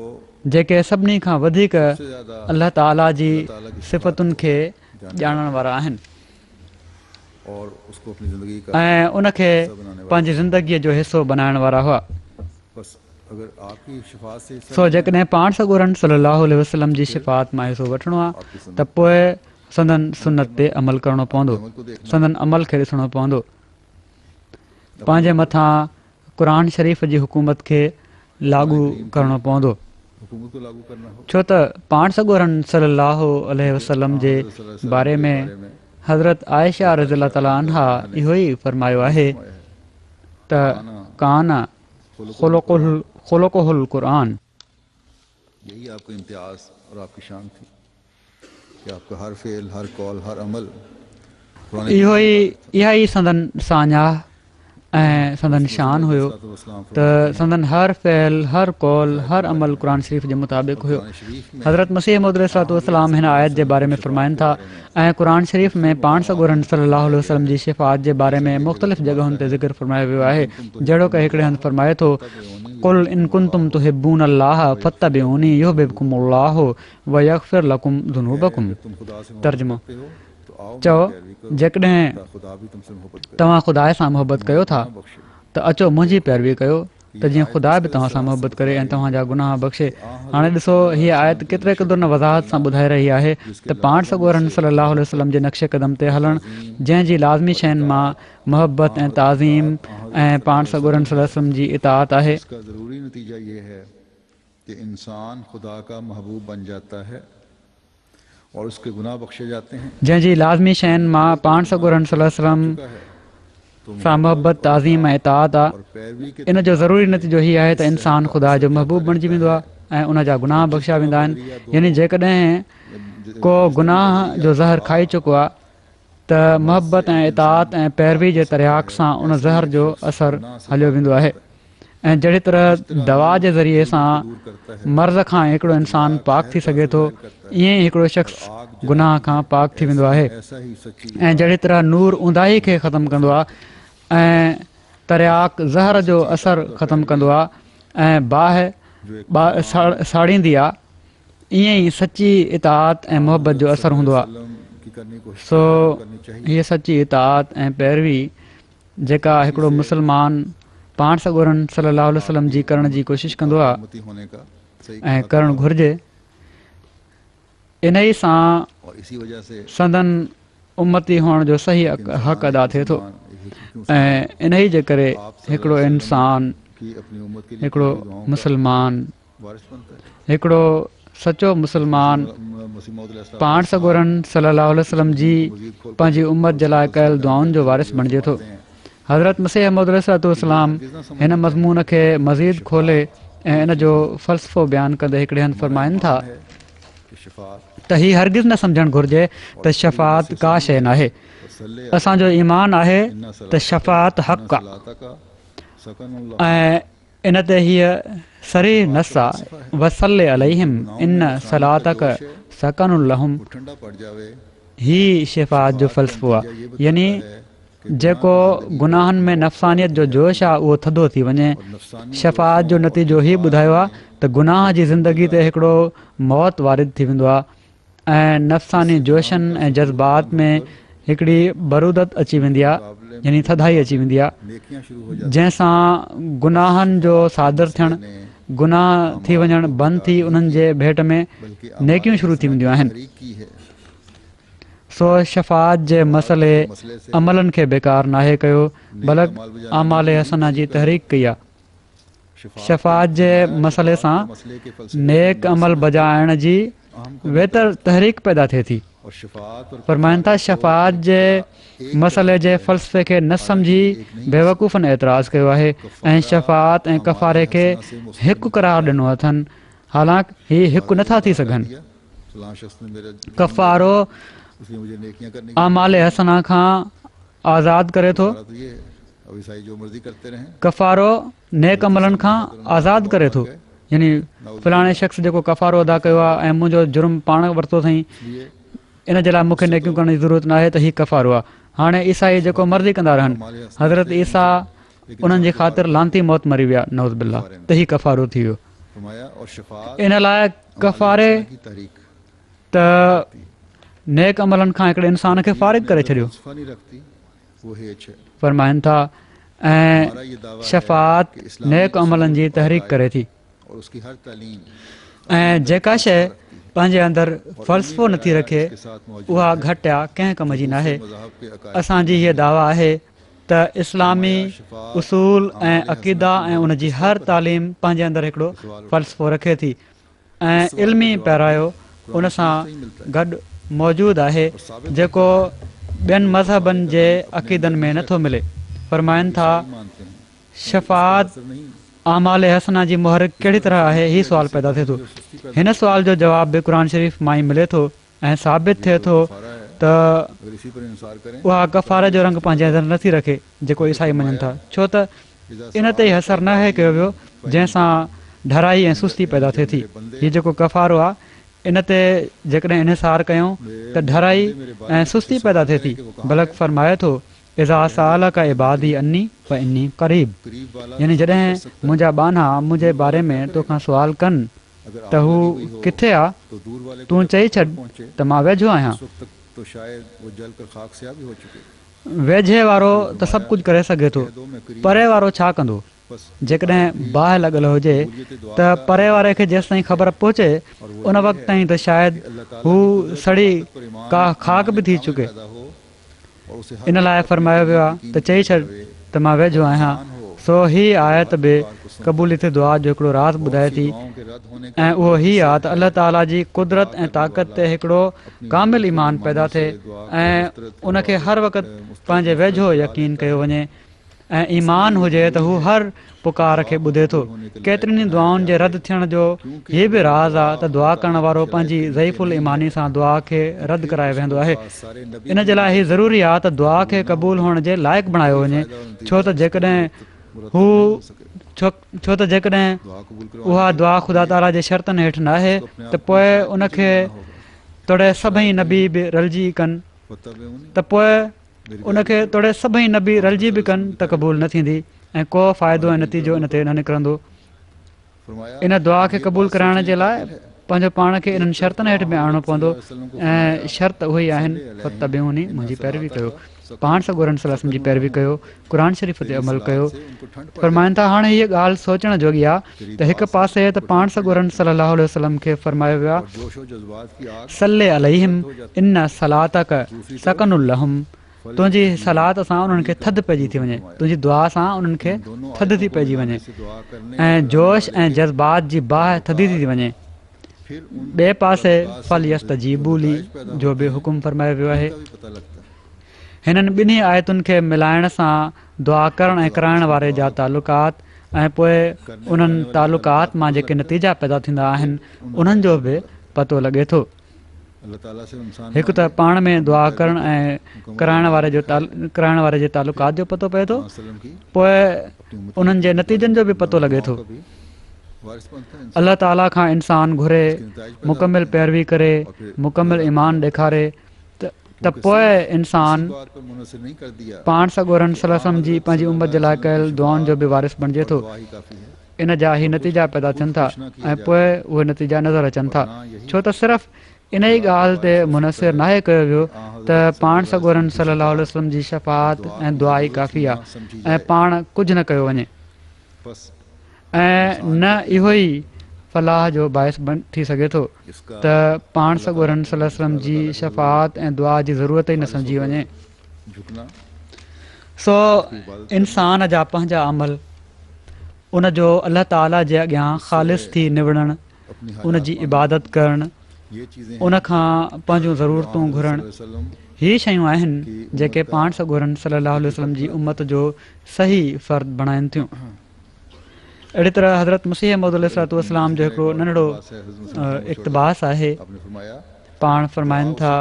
जेके सभिनी खां वधीक सबसे ज्यादा अल्लाह ताला जी सिफ़तुनि खे ॼाणण वारा आहिनि और उसको अपनी जिंदगी का ऐं उनखे पंहिंजी ज़िंदगीअ जो हिसो बनाइण वारा हुआ। बस अगर आपकी शिफात से सो जेकॾहिं पाण सॻोरनि सल्लल्लाहु अलैहि वसल्लम जी शिफ़ात मां हिसो वठिणो आहे त पोइ संदन सुन्नत ते अमल करणो पवंदो, संदन अमल खे ॾिसणो पवंदो। पंहिंजे मथां क़ुर शरीफ़ जी हुकूमत खे लागू करणो पवंदो, छो त पाण सॻोरन सल्लल्लाहु अलैहि वसल्लम जे बारे में हज़रत आयशा रज़ियल्लाहु ताला अन्हा इहो ई फरमायो आहे त कान ख़ुलुक़ुहुल क़ुरान। यही आपका इम्तियाज़ और आपकी शान थी कि आपका हर फेल, हर कौल, हर अमल इहा ई संदन साञा ऐं संदन शान हुयो त संदन हर फ़ैल, हर कौल, हर अमल क़ुर शरीफ़ जे मुताबिक़ हुयो। हज़रत मसीह मौद अलैहिस्सलाम हिन आयत जे बारे में फरमाइनि था ऐं क़ुर शरीफ़ में पाण सॻोरन सल्लल्लाहु अलैहि वसल्लम जी शिफ़ात जे बारे में मुख़्तलिफ़ जॻहुनि ते ज़िक्र फरमायो वियो आहे। जहिड़ो कि हिकिड़े हंधि फरमाए थो कुल इन कुंतुम तुहिब्बून अल्लाह फत्तबिऊनी युहिब्बुकुमुल्लाहु व यग़फिर लकुम ज़ुनूबकुम। तर्जुमो, चओ जेकॾहिं तव्हां ख़ुदा सां मुहबत कयो था त अचो मुंहिंजी पैरवी कयो त जीअं ख़ुदा बि तव्हां सां मुहबत करे ऐं तव्हांजा गुनाह बख़्शे। हाणे ॾिसो, हीअ आयत केतिरे क़दुरु न वज़ाहत सां ॿुधाए रही आहे त पाण सॻोरन सल्लल्लाहु अलैहि वसल्लम जे नक्शे क़दम ते हलणु, जंहिंजी लाज़मी शयुनि मां मुहबत ऐं ताज़ीम ऐं पाण सॻोरन सल्लल्लाहु अलैहि वसल्लम जी इताअत आहे। इसका ज़रूरी नतीजा ये है कि इंसान खुदा का महबूब बन जाता है और उसके गुनाह बख्शे जाते हैं। जंहिंजी लाज़मी शयुनि मां पाण सॻोरन सल्लल्लाहु अलैहि वसल्लम सां मुहबत, ताज़ीम ऐं इताअत आहे। इन जो ज़रूरी नतीजो हीअ आहे त इंसानु ख़ुदा जो महबूब बणिजी वेंदो आहे ऐं उन जा गुनाह बख़्शिया वेंदा आहिनि। यानी जेकॾहिं को गुनाह जो ज़हर खाई चुको आहे त मुहबत ऐं इताअत ऐं पैरवी जे तरियाक सां उन ज़हर जो असरु हलियो वेंदो आहे। ऐं जहिड़ी तरह दवा जे ज़रिए सां मर्ज़ खां हिकिड़ो इंसानु पाक थी सघे थो, ईअं ई हिकिड़ो शख़्स गुनाह खां पाक थी वेंदो आहे। ऐं जहिड़ी तरह नूर ऊंदाही खे ख़तमु कंदो आहे ऐं तरियाक ज़हर जो असरु ख़तमु कंदो आहे ऐं बाहि साड़ींदी आहे, ईअं ई सची इताअत ऐं मुहबत जो असरु हूंदो आहे। सो हीअ सची इताअत ऐं पैरवी जेका हिकिड़ो मुस्लमान पाण सॻोरन सल्लल्लाहु अलैहि वसल्लम जी करण जी कोशिशि कंदो आहे ऐं करणु घुरिजे, इन ई सां संदन उम्मती हुअण जो सही हक़ अदा थिए थो। ऐं इन ई जे करे हिकिड़ो इंसानु, हिकिड़ो मुस्लमान, हिकिड़ो सचो मुस्लमान पाण सॻोरन सल्लल्लाहु अलैहि वसल्लम जी पंहिंजी उम्मत जे लाइ कयल दुआउनि जो वारिस बणिजे थो। हज़रत मसीह मौद अलैहिस्सलाम हिन मज़मून खे मज़ीद खोले ऐं इन जो फ़लसफ़ो बयानु कंदे हिकिड़े हंधि फरमाइनि था त हीअ हरगिज़ न सम्झणु घुरिजे त शफ़ाअत का शइ न आहे। असांजो ईमान आहे त शफ़ाअत हक़ आहे ऐं इन ते हीअ सरी नस आहे वसल्ले अलैहिम इन सलातक सकनुल लहुम। ही शफ़ाअत जो फ़लसफ़ो आहे, यानी जेको गुनाहनि में नफ़सानियत जो जोश आहे उहो थधो थी वञे। शफ़ाअत जो नतीजो ही ॿुधायो आहे त गुनाह जी ज़िंदगी ते हिकिड़ो मौत वारिद थी वेंदो आहे ऐं नफ़सानी जोशनि ऐं जज़्बात में हिकिड़ी बरूदत अची वेंदी आहे, यानी थधाई अची वेंदी आहे, जंहिंसां गुनाहनि जो सादर थियणु, गुनाह थी वञणु बंदि थी उन्हनि जे भेट में नेकियूं शुरू थी वेंदियूं आहिनि। सो शफ़ाअत जे मसइले अमलनि खे बेकार नाहे कयो, बल्कि आमाल हसना जी तहरीक कई आहे। शफ़ाअत जे मसइले सां नेक अमल बजाइण जी वेतर तहरीक पैदा थिए थी। फरमाइनि था शफ़ाअत जे मसइले जे फ़लसफ़े खे न सम्झी बेवकूफ़नि एतिराज़ु कयो आहे ऐं शफ़ाअत ऐं कफ़ारे खे हिकु करार ॾिनो अथनि, हालांकि हीअ हिकु नथा थी सघनि। कफ़ारो आमाल हसना खां आज़ादु करे थो, कफ़ारो नेक अमलनि खां आज़ादु करे थो, यानी फलाणे शख़्स जेको कफ़ारो अदा कयो आहे ऐं मुंहिंजो जुर्म पाण वरितो अथई, इन जे लाइ मूंखे नेकियूं करण जी ज़रूरत न आहे त हीउ कफ़ारो आहे। हाणे ईसाई जेको मर्ज़ी कंदा रहनि, हज़रत ईसा उन्हनि जी ख़ातिर लांती मौत मरी विया, नऊज़ बिल्लाह, त हीउ कफ़ारो थी वियो। इन लाइ कफ़ारे त नेक अमलनि खां हिकिड़े इंसान खे फ़ारिग़ करे छॾियो। फरमाइनि था ऐं शफ़ाअत नेक अमलनि जी तहरीक करे थी ऐं जेका शइ पंहिंजे अंदरि फ़लसफ़ो नथी रखे उहा घटि आहे, कंहिं कम जी न आहे। असांजी हीअ दावा आहे त इस्लामी उसूल ऐं अक़ीदा ऐं उन जी हर तालीम पंहिंजे अंदरि हिकिड़ो फ़लसफ़ो रखे थी ऐं इल्मी पहिरायो उन सां गॾु मौजूदु आहे जेको ॿियनि मज़हबनि जे अक़ीदनि में नथो मिले। फ़रमाइनि था शफ़ात आमाल हसना जी मुहर कहिड़ी तरह आहे, हीउ सुवालु पैदा थिए थो। हिन सुवाल जो जवाबु बि क़ुर शरीफ़ मां ई मिले थो ऐं साबित थिए थो त उहा कफ़ारे जो रंग पंहिंजे अंदरि नथी रखे जेको ईसाई मञनि था, छो त इन ते ई असरु न आहे कयो वियो जंहिंसां ढराई ऐं सुस्ती पैदा थिए थी। हीउ जेको कफ़ारो आहे इन ते जेकॾहिं इन्हिसार कयूं त ढराई ऐं सुस्ती पैदा थिए थी। बलक फ़रमाए थो इज़ा साल का इबादी अन्नी व इन्नी क़रीब, यानी जॾहिं मुंहिंजा बाना मुंहिंजे बारे में तोखां सुवाल कनि त हू किथे आहे, तूं चई छॾ त मां वेझो आहियां। वेझे वारो त सभु कुझु करे सघे थो, परे वारो छा कंदो? जेकॾहिं बाहि लॻल हुजे त परे वारे खे जेसि ताईं ख़बर पहुचे उन वक़्त ताईं त शायदि हू सड़ी का खाक बि थी चुके। इन लाइ फ़रमायो वियो आहे त चई छॾ त मां वेझो आहियां। सो हीअ आयत बि क़बूलियत दुआ जो हिकिड़ो राज़ ॿुधाए थी ऐं उहो हीअ आहे त अलाह ताला जी कुदरत ऐं ताक़त ते हिकिड़ो कामिल ईमान पैदा थिए ऐं उनखे हर वक़्तु पंहिंजे वेझो यकीन कयो वञे ऐं ईमान हुजे त हू हर पुकार खे ॿुधे थो। केतिरनि दुआउनि जे रद्द थियण जो हीअ बि राज़ आहे त दुआ करण वारो पंहिंजी ज़ईफ़ुल ईमानी सां दुआ खे रद्द कराए वेंदो आहे। इन जे लाइ हीअ ज़रूरी आहे त दुआ खे क़बूल हुअण जे लाइक़ु बणायो वञे, छो त जेकॾहिं उहा दुआ ख़ुदा ताला जे शर्तनि हेठि न आहे त पोइ उनखे तोड़े सभई नबी बि रलिजी कनि बि कनि त क़बूल न थींदी ऐं को फ़ाइदो ऐं नतीजो इन ते न निकिरंदो। इन दुआ खे क़बूल कराइण जे लाइ पंहिंजो पाण खे इन्हनि शर्तनि हेठि बि आणणो पवंदो ऐं शर्त उहे ई आहिनि फतबिऊनी, मुंहिंजी पैरवी कयो, पाण सॻोरनि सलम जी पैरवी कयो, क़ुर शरीफ़ ते अमल कयो। फ़रमाइनि था हाणे हीअ ॻाल्हि सोचण जोगी आहे त हिकु पासे त पाण सॻोरनि सलाहु वसलम खे फ़रमायो वियो आहे सल्ले अलैहिम इन सलातक सकनुल लहुम, तुंहिंजी सलात सां उन्हनि खे थधि पइजी थी वञे, तुंहिंजी दुआ सां उन्हनि खे थधि थी पइजी वञे ऐं जोश ऐं जज़्बात जी बाहि थधी थी वञे। ॿिए पासे फल यस्तजीबूली जो बि हुकुम फ़रमायो वियो आहे। हिननि ॿिन्ही आयतुनि खे मिलाइण सां दुआ करण ऐं कराइण वारे जा तालुकात ऐं पोइ उन्हनि तालुकात मां जेके नतीजा पैदा थींदा आहिनि उन्हनि जो बि पतो लॻे थो। हिकु त पाण में दुआ करण ऐं कराइण वारे जे तालुकात जो पतो पए थो, पोइ उन्हनि जे नतीजनि जो बि पतो लॻे थो। अलाह ताला खां इंसान घुरे, मुकमिल पैरवी करे, मुकमिल ईमान ॾेखारे त पोइ इंसान पाण सॻोरनि सलम जी पंहिंजी उम्मत जे लाइ कयल दुआउनि जो बि वारिस बणिजे थो। इन जा ई नतीजा पैदा थियनि था ऐं पोइ उहे नतीजा नज़र अचनि था, छो त सिर्फ़ु इन ई ॻाल्हि ते मुनसिर नाहे कयो वियो त पाण सॻोरनि सलाहु वसलम जी शफ़ात ऐं दुआ ई काफ़ी आहे ऐं पाण कुझु न कयो वञे ऐं न इहो ई फलाह जो बाइस थी सघे थो त पाण सॻोरनि सलम जी शफ़ात ऐं दुआ जी ज़रूरत ई न सम्झी वञे। सो इंसान जा पंहिंजा अमल उन जो अलाह ताला जे अॻियां ख़ालिस थी निवड़णु, उन जी इबादत करणु, उन खां पंहिंजूं ज़रूरतूं घुरणु, हीअ शयूं आहिनि जेके पाण सॻोरनि सलाहु वसलम जी उम्मत जो सही फ़र्द बणाइनि थियूं। अहिड़ी तरह हज़रत मसीह मौद अलैहिस्सलाम जो हिकिड़ो नंढिड़ो इक़्तिबास आहे। पाण फ़रमाइनि था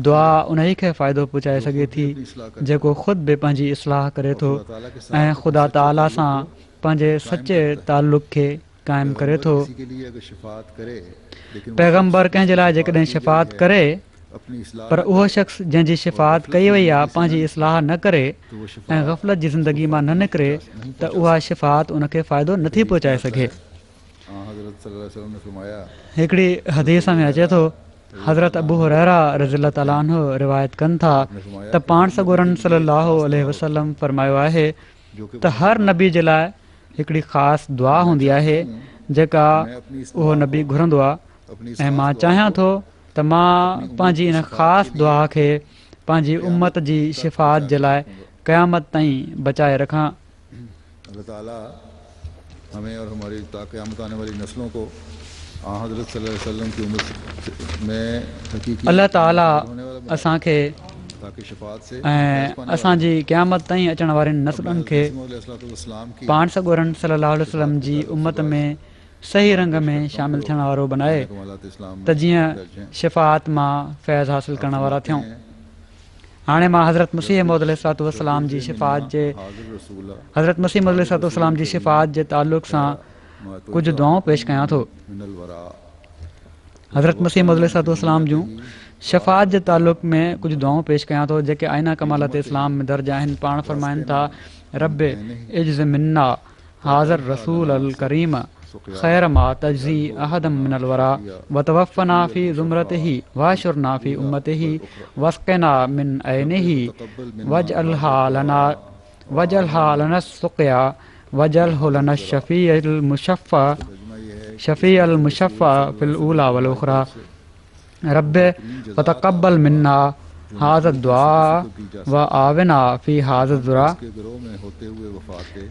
दुआ उन ई खे फ़ाइदो पहुचाए सघे थी जेको ख़ुदि बि पंहिंजी इस्लाह करे थो ऐं ख़ुदा ताला सां पंहिंजे सचे तालुक़ खे क़ाइमु करे थो। पैगम्बर कंहिंजे लाइ जेकॾहिं शिफ़ात करे पर उहो शख़्स जंहिंजी शिफ़ात कई वई आहे पंहिंजी इस्लाह न करे ऐं ग़फ़लत जी ज़िंदगी मां न निकिरे त उहा शिफ़ात उनखे फ़ाइदो नथी पहुचाए सघे। हिकिड़ी हदीस में अचे थो, हज़रत अबू हुरैरा रज़ियल्लाहु ताला अन्हु रिवायत कनि था त पाण सॻोरनि सल्लल्लाहु अलैहि वसल्लम फ़रमायो आहे त हर नबी जे लाइ हिकिड़ी ख़ासि दुआ हूंदी आहे जेका उहो नबी घुरंदो आहे अपनी इस ऐं खास मां दुआ चाहियां को थो त मां पंहिंजी इन ख़ासि दुआ खे पंहिंजी उम्मत जी शिफ़ात जे लाइ क़यामत ताईं बचाए रखां। अल्लाह ताला हमें और हमारी क़यामत आने वाली नस्लों को हज़रत सल्लल्लाहु अलैहि वसल्लम की उम्मत में हकीकी अल्लाह ताला होने वाला बनाए, असांखे ताकि शफात से ऐं असांजी क़यामत ताईं अचण वारनि नस्लुनि खे इस्लाम की पाण सॻोरनि सल्लल्लाहु अलैहि वसल्लम जी उम्मत में सही रंग में शामिलु थियण वारो बनाए कमालात इस्लाम त जीअं दर्ज हैं। शिफ़ात मां फैज़ हासिलु करण वारा थियूं। हाणे मां हज़रत मसीह मौद अलैहिस्सलाम जी शिफ़ात जे हज़रत मसीह मौद अलैहिस्सलाम जी शिफ़ात जे ताल्लुक़ सां कुझु दुआऊं पेश कयां थो। हज़रत मसीह मौद अलैहिस्सलाम जूं शफ़ात जे ताल्लुक़ में कुझु दुआऊं पेश कयां थो जेके आइना कमालत इस्लाम में दर्ज आहिनि। पाण फरमाइनि था, रब इज्ज़ मिन्ना हाज़र रसूल अल करीम ख़ैर मा तज़ी अहदम मिनल वरा वतवफ़ना फ़ी ज़ुमरतिही वाशुरना फ़ी उम्मतिही वस्क़ना मिन ऐनिही वजअलहा लना सुक़या वजअलहु लना शफ़ीअल मुशफ़्फ़ा फ़िल ऊला वल उख़रा। रब फ़तक़ब्बल मिन्ना हाज़ा दुआ व आविना फ़ी हाज़ा ज़ुरा।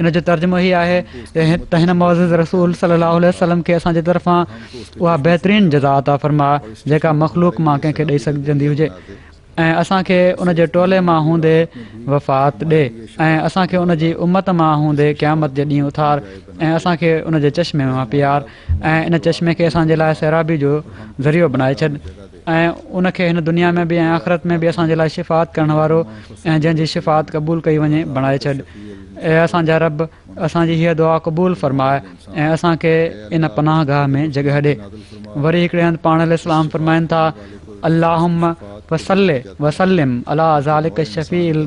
इन जो तर्जुमो ही आहे त हिन मौज़ूज़ रसूल सल्लल्लाहु अलैहि वसल्लम खे असांजे तरफ़ां उहा बहितरीनु जज़ा अता फ़रमा जेका मख़लूक़ मां कंहिंखे ॾेई सघजंदी हुजे ऐं असांखे उन जे टोले मां हूंदे वफ़ात ॾे ऐं असांखे उन जी उम्मत मां हूंदे क़यामत जे ॾींहुं उथार ऐं असांखे उन जे चश्मे मां प्यार ऐं इन चश्मे खे असांजे लाइ सैराबी जो ज़रियो बणाए छॾ ऐं उनखे हिन दुनिया में बि ऐं आख़िरत में बि असांजे लाइ शिफ़ात करण वारो ऐं जंहिंजी शिफ़ात क़बूल कई वञे बणाए छॾ। ऐं असांजा रब असांजी हीअ दुआ क़बूल फ़रमाए ऐं असांखे इन पनाह गाह में जॻह ॾे। वरी हिकिड़े हंधि पाण इस्लाम फ़रमाइनि था, अल्लाहुम्मा वसल्ले वसल्लिम अला ज़ालिक शफ़ील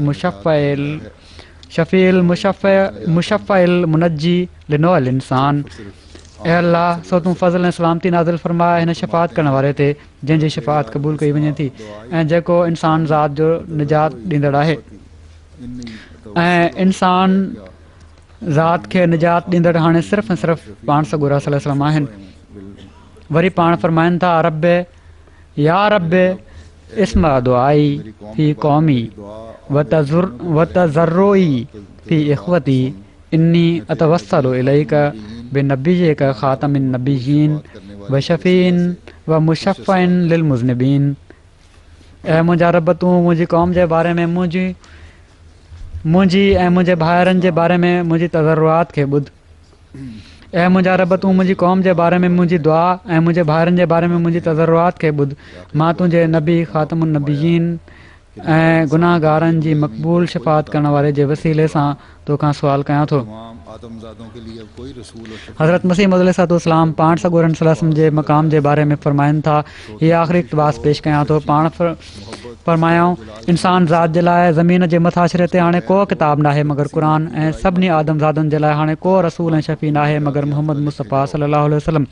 मुशफ़्फ़इल मुनज्जी लिनोअल इंसान। ऐं अल्लाह सो तूं फ़ज़ल ऐं सलामती नाज़िल फ़रमाए हिन शिफ़ात करण वारे ते जंहिंजी शिफ़ात क़बूल कई वञे थी ऐं जेको इंसान ज़ात जो निजात ॾींदड़ आहे ऐं इंसान ज़ात खे निजात ॾींदड़ हाणे सिर्फ़ु ऐं सिर्फ़ु पाण सॻोरा सल्लल्लाहु अलैहि वसल्लम आहिनि। वरी पाण फ़रमाइनि था, रब या रब इस्मा दुआई फ़ी क़ौमी वतज़र्रोई फ़ी इख़वती इन्नी अतवस्सलु इलैका बिनबिय्यिका ख़ातमिन नबिय्यीन व शफ़ीन व मुशफ़्फ़इन लिल मुज़निबीन। ऐं मुंहिंजा रब तूं मुंहिंजी क़ौम जे बारे में मुंहिंजी ऐं मुंहिंजे भाइरनि जे बारे में मुंहिंजी तज़रुआत खे ॿुध। ऐं मुंहिंजा रब तूं मुंहिंजी क़ौम जे बारे में मुंहिंजी दुआ ऐं मुंहिंजे भाइरनि जे बारे में मुंहिंजी तज़रुआत खे ॿुध। मां तुंहिंजे नबी ख़ातमुन नबियीन ऐं गुनाहगारनि जी मक़बूल शिफ़ात करण वारे जे वसीले सां तोखां सुवाल कयां थो। हज़रत मसीह मौद अलैहिस्सलाम पाण सॻोरनि सल्लल्लाहु अलैहि वसल्लम जे मक़ाम जे बारे में फ़रमाइनि था, हीअ आख़िरी इक़्तिबास पेश कयां थो। पाण फ़रमायाऊं, इंसान ज़ात जे लाइ ज़मीन जे मथाशिरे ते हाणे को किताब नाहे मगर क़ुरान ऐं सभिनी आदमज़ादनि जे लाइ हाणे को रसूल ऐं शफ़ी नाहे मगर मुहम्मद मुस्तफ़ा सल्लल्लाहु अलैहि वसल्लम।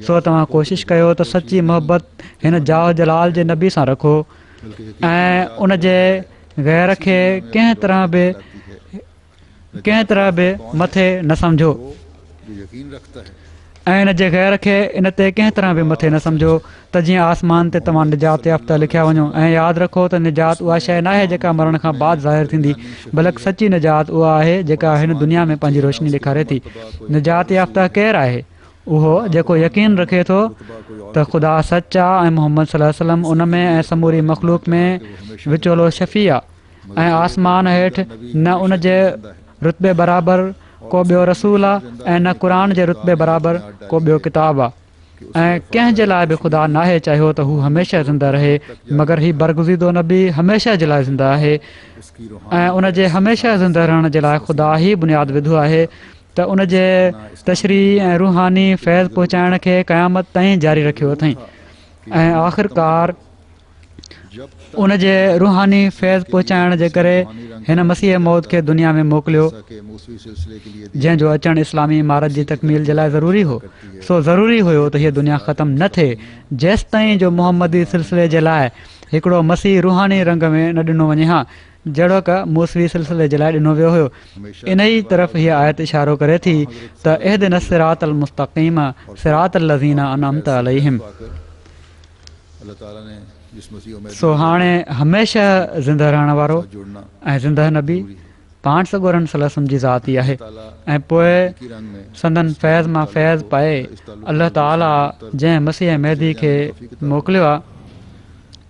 सो तव्हां कोशिशि कयो त सची मोहबत हिन जाह जलाल जे नबी सां रखो ऐं उन जे ग़ैर खे कंहिं तरह बि मथे न सम्झो ऐं इन जे ग़ैर खे इन ते कंहिं तरह बि मथे न सम्झो त जीअं आसमान ते तव्हां निजात याफ़्ता लिखिया वञो। ऐं यादि रखो त निजात उहा शइ नाहे जेका मरण खां बाद ज़ाहिर थींदी, बल्कि सची निजात उहा आहे जेका हिन दुनिया में पंहिंजी रोशनी ॾेखारे थी। निजात याफ़्ता केरु आहे? उहो जेको यकीन रखे थो त ख़ुदा सच आहे ऐं मुहम्मद सल्लल्लाहु अलैहि वसल्लम उन में ऐं समूरी मख़लूक़ में विचोलो शफ़ी आहे ऐं आसमान हेठि न उन जे रुतबे बराबरि को ॿियो रसूल आहे ऐं न क़ुर जे रुतबे बराबरि को ॿियो किताबु आहे ऐं कंहिं जे लाइ बि ख़ुदा नाहे चाहियो त हू हमेशह ज़िंदा रहे मगर ही बरगुज़ीदो नबी हमेशह जे लाइ ज़िंदा आहे ऐं उन जे हमेशह ज़िंदा रहण जे लाइ ख़ुदा ई बुनियादु विधो आहे त उन जे तशरीह ऐं रूहानी फैज़ पहुचाइण खे क़यामत ताईं जारी रखियो अथई ऐं आख़िरकार उन जे रूहानी फैज़ पहुचाइण जे करे हिन मसीह मौत खे दुनिया में मोकिलियो जंहिंजो अचणु इस्लामी इमारत जी तकमील जे लाइ ज़रूरी हो। सो ज़रूरी हुयो त हीअ दुनिया ख़तमु न थिए जेसि ताईं जो मुहम्मदी सिलसिले जे लाइ हिकिड़ो मसीह रूहानी रंग में न ॾिनो वञे हा जहिड़ो का मूसवी सिलसिले जे लाइ ॾिनो वियो हुयो। इन ई तरफ़ हीअ आयत इशारो करे थी त इहदिन सिरात अल मुस्तक़ीम सिरात लज़ीना अनअमत अलैहिम। अल्लाह ताला ने जिस मसीह में सो हाणे हमेशह ज़िंदह रहण वारो जुड़ना ऐं ज़िंदह नबी पाण सॻोरन सलम जी ज़ात ई आहे ऐं पोइ संदन फैज़ मां फैज़ पाए अल्लाह ताला जंहिं मसीह मेहदी खे मोकिलियो आहे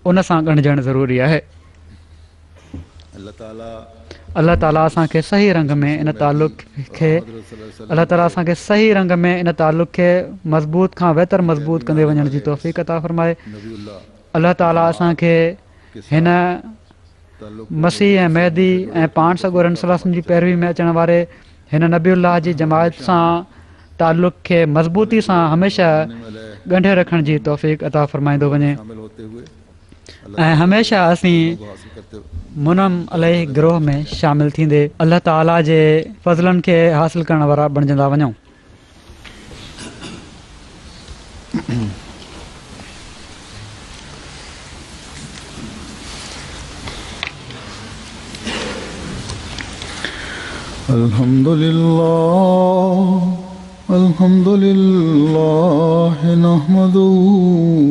उन सां ॻंढिजणु ज़रूरी आहे। अल्लाह ताला असांखे सही रंग में इन तालुक़ खे मज़बूत खां बहितर मज़बूत कंदे वञण जी तौफ़ीक़ अता फ़रमाए। अल्लाह ताला असांखे हिन मसीह ऐं मेहदी ऐं पाण सॻोरन सलम जी पैरवी में अचण वारे हिन नबीउल्लाह जी जमायत सां तालुक़ खे मज़बूती सां हमेशह ॻंढे रखण जी तौफ़ीक़ अता फ़रमाईंदो वञे ऐं हमेशह असीं मुनम अलैह गिरोह में शामिल थींदे अल्लाह ताला जे फज़लनि खे हासिल करण वारा बणिजंदा वञूं। अल्हम्दुलिल्लाह नहमदुहु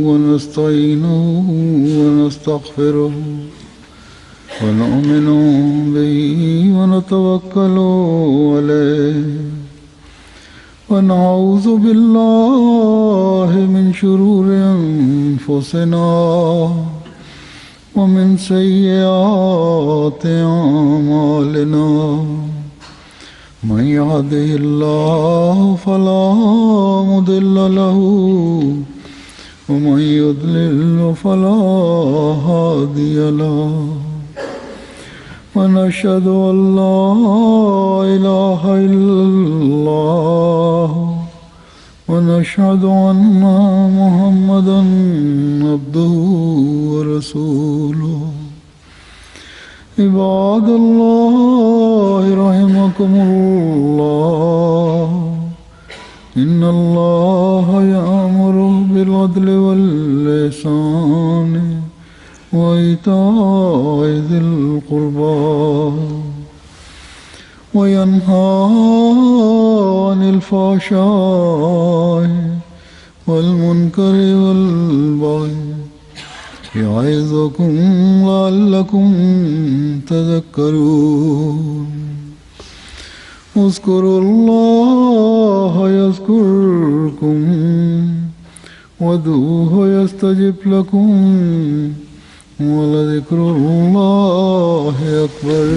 व नस्तईनुहु व नस्तगफिरुहु व नु'मिनु बिही व नतवक्कलु अलैहि व नऊज़ु बिल्लाहि मिन शुरूरि अनफुसिना व मिन सय्यिआति अअमालिना। मन यहदिहिल्लाहु फला मुदिल्ल लहु व मन युद्लिल फला हादिय लहु व नशहदु अल्ला इलाहा इल्लल्लाह व नशहदु अन्ना मुहम्मदन अब्दुहु व रसूलुहु। इबादल्लाह रहमकुमुल्लाह इन्नल्लाह यअमुरु बिल अदलि वल इहसानि व ईताइ ज़िल क़ुर्बा व यन्हा अनिल फ़हशाइ वल मुनकरि वल बग़य यइज़ुकुम लअल्लकुम तज़क्करून। उज़्कुरुल्लाह यज़्कुरकुम वदूहु यस्तजिब लकुम व लज़िक्रुल्लाहि अकबर।